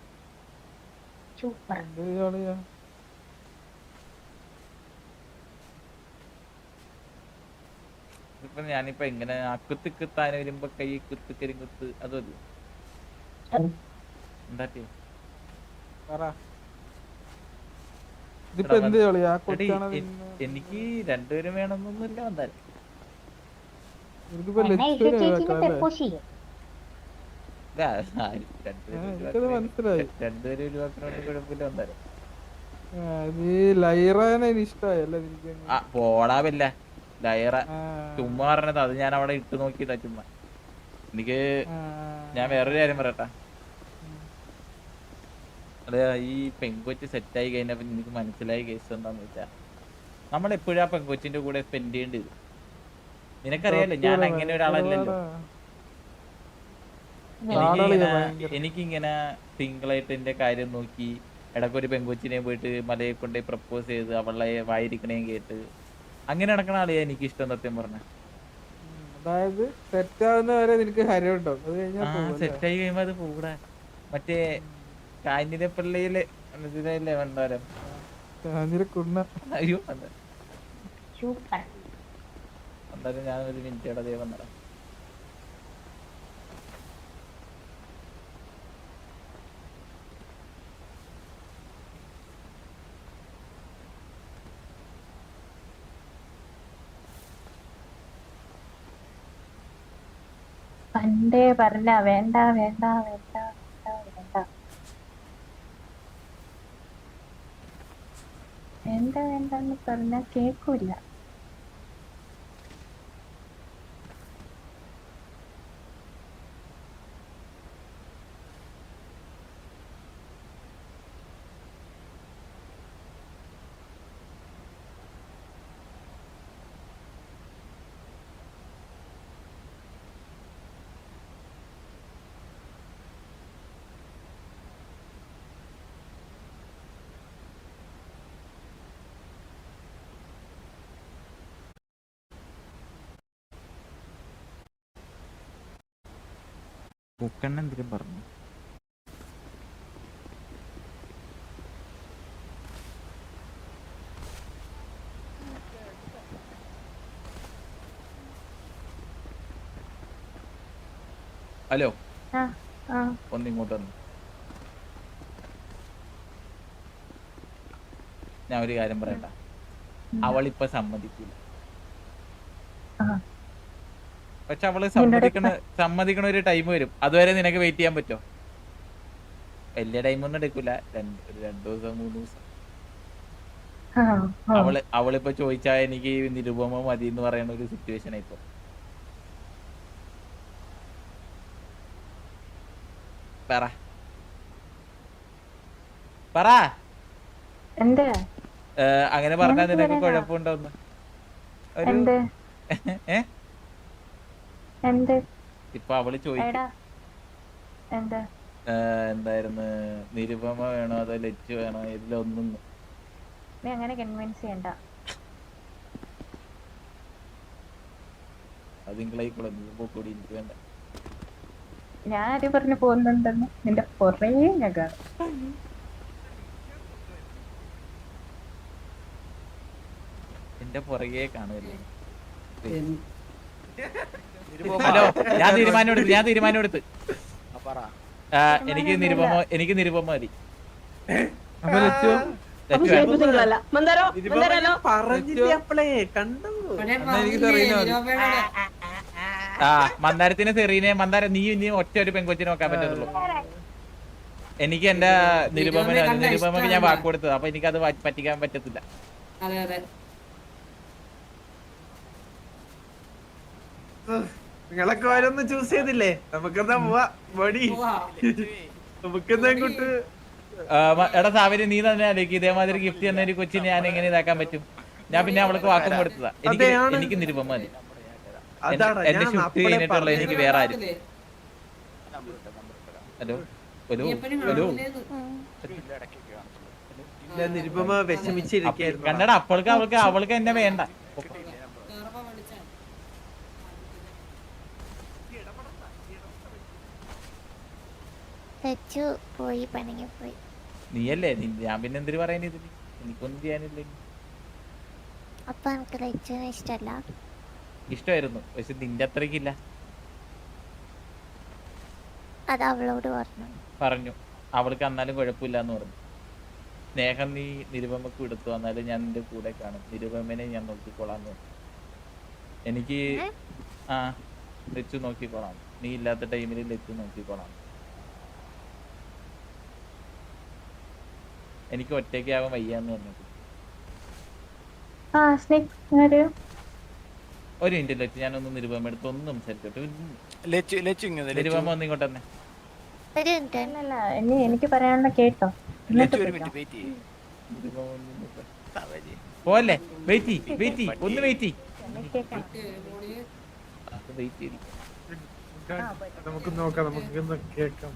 ഇപ്പൊ ഞാനിപ്പോ എങ്ങനെ അക്കുത്തിക്കുത്താൻ വരുമ്പോ കൈ കുത്ത് കരിങ്കുത്ത് അത് മതി. എന്താ എനിക്ക് രണ്ടുപേരും വേണമെന്നൊന്നുമില്ല. എന്തായാലും രണ്ടുപേരും ഒഴിവാക്കണോണ്ട് കുഴപ്പമില്ല. എന്തായാലും പോടാവില്ല ലയറ ചുമ്മാ പറഞ്ഞത്. അത് ഞാൻ അവിടെ ഇട്ട് നോക്കിയതാ ചുമ്മാ. എനിക്ക് ഞാൻ വേറൊരു കാര്യം പറയട്ടാ. അതെ, ഈ പെങ്കൊച്ച് സെറ്റായി കഴിഞ്ഞപ്പോ എനിക്ക് മനസ്സിലായ കേസ് എന്താന്ന് വെച്ചാ, നമ്മളെപ്പോഴും ആ പെങ്കൊച്ചിന്റെ കൂടെ സ്പെൻഡ് ചെയ്യേണ്ടത്. നിനക്കറിയാലോ ഞാൻ അങ്ങനെ ഒരാളല്ലല്ലോ. എനിക്കിങ്ങനെ സിംഗിളായിട്ട് എന്റെ കാര്യം നോക്കി ഇടയ്ക്കൊരു പെങ്കൊച്ചിനെ പോയിട്ട് മലയെ കൊണ്ട് പ്രപ്പോസ് ചെയ്ത് അവളെ വായിരിക്കണേം കേട്ട് അങ്ങനെ നടക്കണ ആളിയാ എനിക്ക് ഇഷ്ടം സത്യം പറഞ്ഞ. അതായത് സെറ്റാവുന്നവരെ നിനക്ക് ഹരമുണ്ടോ? സെറ്റായി കഴിയുമ്പോ അത് കൂടാ. മറ്റേ കാഞ്ഞിരപ്പള്ളിയിലെ മനസ്സിലായില്ലേ വണ്ടോരം? അയ്യോ എന്തായാലും ഞാൻ ഒരു മിനിറ്റോടെ ദേ വന്നടാ. പണ്ടേ പറഞ്ഞ വേണ്ട വേണ്ട വേണ്ട വേണ്ട വേണ്ട വേണ്ടെന്ന് പറഞ്ഞ കേക്കൂല. പൂക്കണ്ണ എന്തിനും പറഞ്ഞു. ഹലോ, ഒന്നിങ്ങോട്ട് വന്നു. ഞാൻ ഒരു കാര്യം പറയട്ടെ. അവളിപ്പൊ സമ്മതിക്കില്ല. പക്ഷെ അവള് സമ്മതിക്കണ ഒരു ടൈം വരും. അതുവരെ നിനക്ക് വെയിറ്റ് ചെയ്യാൻ പറ്റോ? വലിയ ടൈമൊന്നും എടുക്കൂല, ഒരു 2 ദിവസം 3 ദിവസം. അവളിപ്പോ ചോദിച്ചാ എനിക്ക് നിരുപമ മതി എന്ന് പറയുന്ന ഒരു സിറ്റുവേഷൻ ഇപ്പൊ. പറ അങ്ങനെ പറഞ്ഞാൽ നിനക്ക് കുഴപ്പമുണ്ടോന്ന്? ഇപ്പൊ അവള് ചോദിക്കും എന്തായിരുന്നു, നിരുപമ വേണോ അതോ ലച്ചു വേണോ, ഇതിലൊന്നും. നീ അങ്ങനെ കൺവിൻസ് ചെയ്യണ്ട. അത് നിങ്ങളായിക്കോളെ, നീ പോക്കൂടി, എനിക്ക് വേണ്ട. ഞാൻ ആദ്യം പറഞ്ഞു പോകുന്നുണ്ടെന്ന് നിന്റെ പുറേ ഞാൻ കാണും. എന്റെ പുറകെ കാണുമല്ലേ? ഹലോ, ഞാൻ തീരുമാനം എടുത്ത് എനിക്ക് നിരുപമ മതി. അപ്പൊ ഷേപ്പ് സിംഗിളല്ല. മന്ദാരോ മന്ദാരല്ലോ പറഞ്ഞില്ലേ അപ്പളേ കണ്ടു. ഇവിടെ എനിക്ക് പറഞ്ഞില്ലേ, അറിയില്ല. നിരുപമയുടെ ആ മന്ദാരത്തിന് സെറീനെ മന്ദാരം നീ ഇനി ഒറ്റ ഒരു പെങ്കൊച്ചിനെ നോക്കാൻ പറ്റത്തുള്ളൂ. എനിക്ക് എന്റെ നിരുപമക്ക് ഞാൻ വാക്ക് കൊടുത്തത്. അപ്പൊ എനിക്കത് പറ്റിക്കാൻ പറ്റത്തില്ല. അതെ അതെ നിങ്ങളൊക്കെ ഓരോന്ന് ചൂസ് ചെയ്തില്ലേ, നമുക്കെന്താ പോവാ മടി. നമുക്കെന്താ ഇങ്ങോട്ട് എടാ സാവരി നീ തന്നെ ആലോചിക്കും ഇതേമാതിരി ഗിഫ്റ്റ് തന്ന ഒരു കൊച്ചിനെ ഞാൻ എങ്ങനെ ഇതാക്കാൻ പറ്റും. ഞാൻ പിന്നെ അവൾക്ക് വാക്കും കൊടുത്തതാ. എനിക്ക് നിരുപമ മതി. എന്റെ ഷിഫ്റ്റ് കഴിഞ്ഞിട്ടുള്ള എനിക്ക് വേറെ ആരും. ഹലോ ഹലോ ഹലോ നിരുപമ വിഷമിച്ചിരിക്കുന്നു. കണ്ടടാ അവൾക്ക് എന്നെ വേണ്ട. ലച്ചു പോയി പണങ്ങി പോയി. നീയല്ലേ ഞാൻ പിന്നെ എന്തിനു പറയാൻ ഇതില് എനിക്കൊന്നും ചെയ്യാനില്ല. അപ്പൊ എനിക്ക് ലച്ചുവിനെ ഇഷ്ടല്ല. ഇഷ്ടമായിരുന്നു പക്ഷെ നിന്റെ അത്രയ്ക്കില്ല. അത് അവളോട് പറഞ്ഞു അവൾക്ക് എന്നാലും കുഴപ്പമില്ലാന്ന് പറഞ്ഞു. സ്നേഹം നീ നിരുപമക്ക് എടുത്തു വന്നാലും ഞാൻ നിന്റെ കൂടെ കാണും. നിരുപമനെ ഞാൻ നോക്കിക്കോളാന്ന് പറഞ്ഞു. എനിക്ക് ലച്ചു നോക്കിക്കോളാം. നീ ഇല്ലാത്ത ടൈമിൽ ലച്ചു നോക്കിക്കോളാം. എനിക്ക് ഒറ്റയ്ക്കാവാൻ വയ്യാന്ന് പറഞ്ഞു. ഒരു മിനിറ്റ് ലച്ചു ഞാനൊന്ന് നിരുപമ എടുത്ത് ഒന്ന് സംസാരിച്ചോട്ടെ. നിരുപമ ഒന്ന് ഇങ്ങോട്ട് തന്നെ. എനിക്ക് പറയാനുള്ള കേട്ടോ. പോലെ വെയിറ്റ് ഒന്ന് വെയിറ്റ് നമുക്ക് നോക്കാം, നമുക്ക് കേൾക്കാം.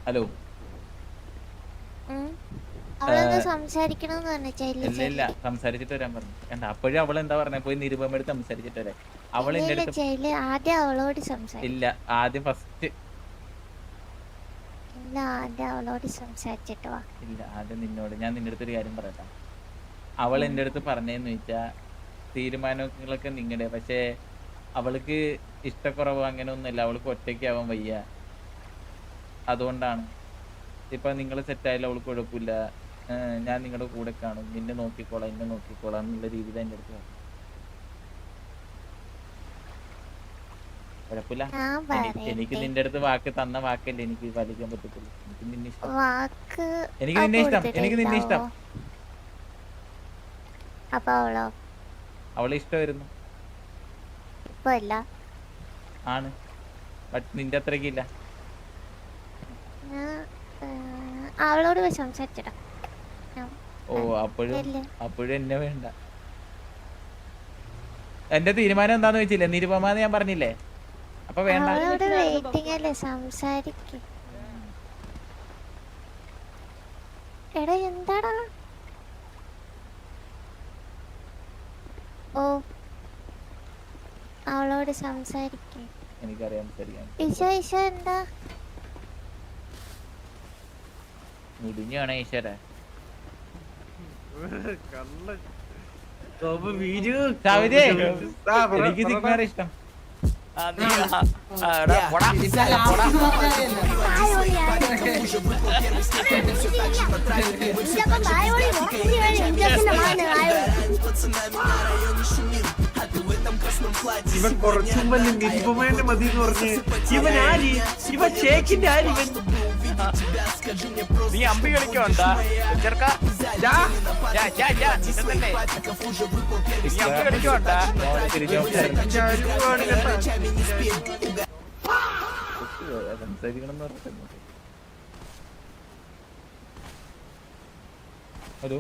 ഹലോ ഇല്ല സംസാരിച്ചിട്ട് വരാൻ പറഞ്ഞു. കണ്ട അപ്പോഴും അവൾ എന്താ പറഞ്ഞ പോയി നിരുപമ എടുത്ത് സംസാരിച്ചിട്ട് വരാം. അവൾ എന്റെ അടുത്ത് ഇല്ല ആദ്യം ഫസ്റ്റ് ഇല്ല ആദ്യം നിന്നോട് ഞാൻ നിന്റെ അടുത്തൊരു കാര്യം പറയട്ടെ. അവൾ എന്റെ അടുത്ത് പറഞ്ഞതെന്ന് വെച്ചാ തീരുമാനങ്ങളൊക്കെ നിങ്ങളുടെ പക്ഷെ അവൾക്ക് ഇഷ്ടക്കുറവ് അങ്ങനെ ഒന്നുമില്ല. അവൾക്ക് ഒറ്റയ്ക്കാവാൻ വയ്യ. അതുകൊണ്ടാണ് ഇപ്പൊ നിങ്ങൾ സെറ്റായാലും അവൾക്ക് കുഴപ്പമില്ല. ഞാൻ നിങ്ങളുടെ കൂടെ കാണും. നിന്നെ നോക്കിക്കോളാം എന്നെ നോക്കിക്കോളാം എന്നുള്ള രീതിയിൽ എന്റെ അടുത്ത് പറഞ്ഞു. കുഴപ്പമില്ല. എനിക്ക് നിന്റെ അടുത്ത് വാക്ക് തന്ന വാക്കല്ലേ എനിക്ക് പാലിക്കാൻ പറ്റത്തുള്ളൂ. എനിക്ക് നിന്നെ ഇഷ്ടം. എനിക്ക് നിന്നെ ഇഷ്ടം. അവളെ ഇഷ്ടമായിരുന്നു ആണ്. ബട്ട് നിന്റെ അത്രയ്ക്കില്ല. അവളോട് സംസാരിച്ചടാ. ഓ അപ്പോഴും എന്നെ വേണ്ട. എന്റെ തീരുമാനം എന്താന്ന് വെച്ചില്ലേ നിരുപമാന്ന് ഞാൻ പറഞ്ഞില്ലേ. അപ്പൊ വേണ്ട. എടാ എന്താടാ? ഓ അവളോട് സംസാരിക്കേ. എനിക്കറിയാം സംസാരിക്കാൻ. ഈശ എന്താ മുടിഞ്ഞാണ് ഈശ്വര. എനിക്ക് സിഗ്മാരെ ഇഷ്ടം. ഇവൻ കുറച്ചും വലിയ നിരുപമേന്റെ മതി എന്ന് പറഞ്ഞ് ഇവൻ ആരി ഇവൻ ഷേക്കിന്റെ ആരി ഇവൻ. നീ അമ്പി കളിക്കണ്ട ചെറുക്ക. ഹലോ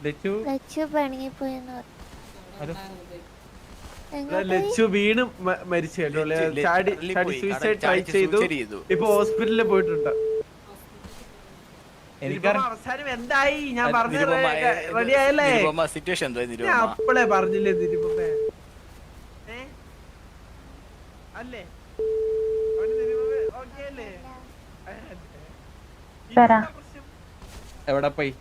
ലച്ചു പണിങ്ങിപ്പോയെന്ന് ലച്ചു വീണ് മരിച്ചു കേട്ടോ. ചാടി സൂയിസൈഡ് ട്രൈ ചെയ്തു. ഇപ്പൊ ഹോസ്പിറ്റലിൽ പോയിട്ടുണ്ട്. അവസാനം എന്തായി ഞാൻ പറഞ്ഞു റെഡി ആയല്ലേ? ഞാൻ അപ്പളേ പറഞ്ഞില്ലേ നിരുപമ അല്ലേ? എവിടെ പോയി?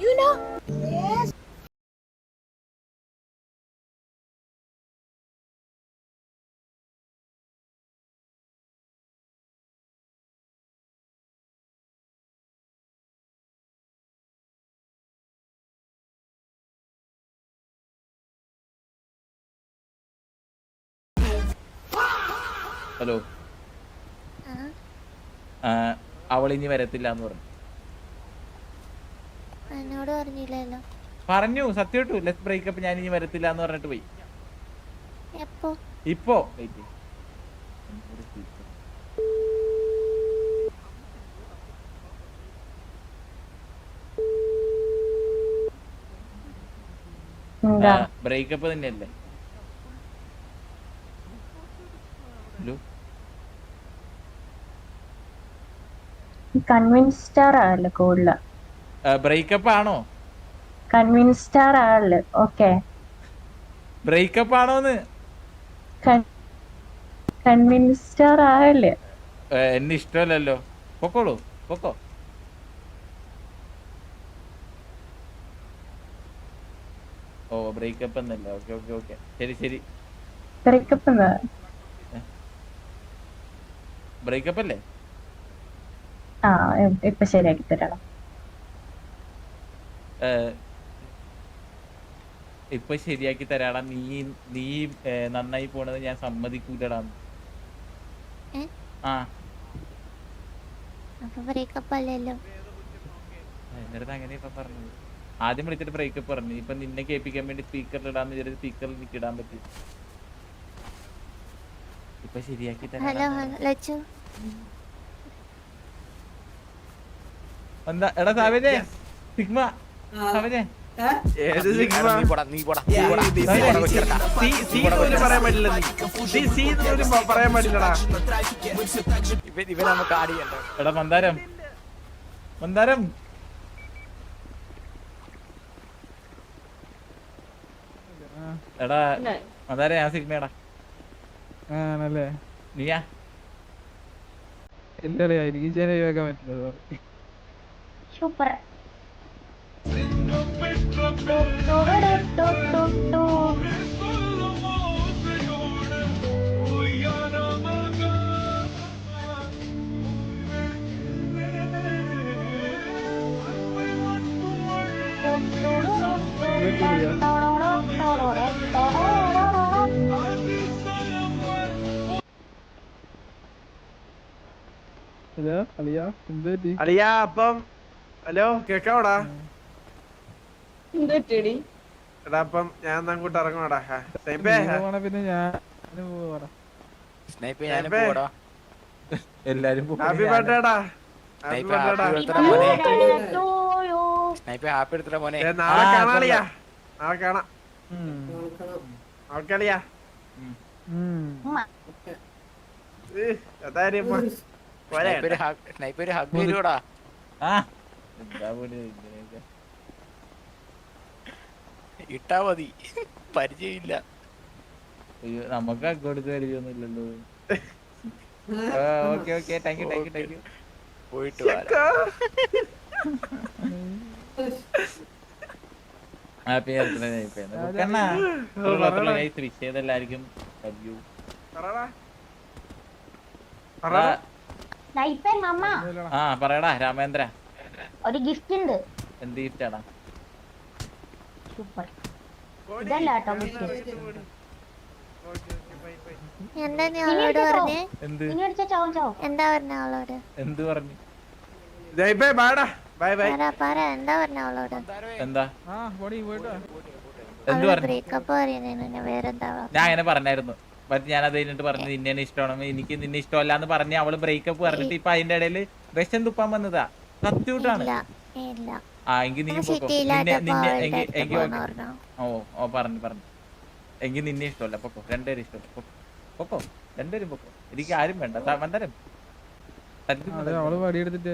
You know? ഹലോ, അവൾ ഇനി വരത്തില്ല എന്ന് പറഞ്ഞു. എന്നോട് പറഞ്ഞില്ലല്ലോ. പറഞ്ഞു, സത്യമായിട്ടു. ലെറ്റ്സ് ബ്രേക്കപ്പ്, ഞാൻ ഇനി വരത്തില്ല എന്ന് പറഞ്ഞിട്ട് പോയി. എപ്പോ? ഇപ്പോ ബ്രേക്കപ്പ് തന്നെയല്ലേ? കൺവിൻസ്ഡ് ആളല്ലേ കൂടുതൽ? ബ്രേക്കപ്പ് ആണോ? കൺവിൻസ്ഡ് ആള്. ഓക്കെ, ബ്രേക്കപ്പ് ആണോന്ന്? കൺവിൻസ്ഡ് ആള്. എന്നെ ഇഷ്ടമല്ലല്ലോ. പൊക്കോളൂ, പൊക്കോ. ഓ, ബ്രേക്കപ്പ് എന്നല്ല. ഓക്കെ ഓക്കെ ഓക്കെ, ശരി ശരി. ബ്രേക്കപ്പ് ബ്രേക്കപ്പ് അല്ലേ? ആ, ഇപ്പൊ ശരിയാക്കി തരണം. ഇപ്പൊ ശരിയാക്കി തരാടാ. നീ നന്നായി പോണത് ഞാൻ സമ്മതിക്കൂലടാ. ആ, അപ്പൊ ബ്രേക്കപ്പ് അല്ലല്ലോ. എന്റെ അടുത്ത് അങ്ങനെ ഇപ്പൊ പറഞ്ഞത്. ആദ്യം വിളിച്ചിട്ട് ബ്രേക്കപ്പ് പറഞ്ഞു. ഇപ്പൊ നിന്നെ കേൾപ്പിക്കാൻ വേണ്ടി സ്പീക്കറിൽ ഇടാന്ന് വിചാരിച്ച് സ്പീക്കറിൽ എനിക്ക് ഇടാൻ പറ്റും. ഇപ്പൊ ശരിയാക്കി തരാം. ഹലോ ലച്ചു. എന്താ എടാ സാവേജേ, സിഗ്മ സാവേജേ. ഏത് സിഗ്മ? നീ പോടാ സി പോലും പറയാൻ പറ്റില്ല. സി പോലും പറയാൻ പറ്റില്ലടാ. ഇവൻ നമുക്ക് ആഡ് ചെയ്യണ്ട. എടാ മന്ദാരം, മന്ദാരം. എടാ മന്ദാരം, ഞാൻ സിഗ്മയാടാ. ആണല്ലേ? നീയാ? ഇല്ലല്ലേ, എനിക്ക് ശരിയാക്കാൻ പറ്റില്ല. സൂപ്പർ. ഹലോ അളിയാ, എന്താ പറ്റി? അളിയാ, അപ്പം ഹലോ കേക്കാവടാ? എടാ അപ്പം ഞാൻ അങ്ങോട്ട് ഇറങ്ങണടാ. പിന്നെ ഞാൻ പോവാടാ. സ്നൈപ്പ് ഞാനും പോടാ. എല്ലാരും ഹാപ്പി ബർത്ത്ഡേടാ. ഹാപ്പി ബർത്ത്ഡേടാ. സ്നൈപ്പ് ഹാപ്പി എടുത്തിട്ട് മോനെ. നാളെ കാണാളിയാ, നാളെ കാണാം. ഓക്കെ അളിയാ. അതാരും സ്നൈപ്പ് ഒരു ഹഗ് തരുവാടാ. ഇട്ടാ മതി, പരിചയമില്ല. നമുക്ക് അങ്ങോട്ട് പരിചയമൊന്നുമില്ലല്ലോ. Okay okay, thank you thank you thank you. പോയിട്ട് ഹാപ്പി ബർത്ത്ഡേ വിഷ് ചെയ്തെല്ലാവർക്കും. Love you. ആ പറയടാ രാമേന്ദ്ര. ഒരു ഗിഫ്റ്റ് ഉണ്ട്. എന്ത് ഗിഫ്റ്റാടാ? സൂപ്പർ. ഇതല്ല കേട്ടോ ഗിഫ്റ്റ്. എന്താ നീ അവളോട് പറഞ്ഞേ? എന്ത് എന്താ പറഞ്ഞ അവളോട്? എന്ത് പറഞ്ഞു? പറ എന്താ പറഞ്ഞ അവളോട്? എന്താ എന്ത് ബ്രേക്കപ്പ് പറയുന്നതിന് വേറെന്താ? ഞാൻ അങ്ങനെ പറഞ്ഞായിരുന്നു. ഞാൻ അത് കഴിഞ്ഞിട്ട് പറഞ്ഞു നിന്നെ ഇഷ്ടമാണ്, എനിക്ക് നിന്നെ ഇഷ്ടമല്ല എന്ന് പറഞ്ഞ് അവള് ബ്രേക്കപ്പ് പറഞ്ഞിട്ട് ഇപ്പൊ അതിന്റെ ഇടയില് വിഷം തുപ്പാൻ വന്നതാ. സത്യമായിട്ടാണ്. ആ എങ്കിൽ നീ ഓ പറഞ്ഞു എങ്കിൽ നിന്നെ ഇഷ്ടമല്ല. പൊക്കോ, രണ്ടുപേരും ഇഷ്ടമല്ല. പൊക്കോ, രണ്ടുപേരും പൊക്കോ. എനിക്ക് ആരും വേണ്ട. മന്ദരം അവള് പടിയെടുത്തിട്ട്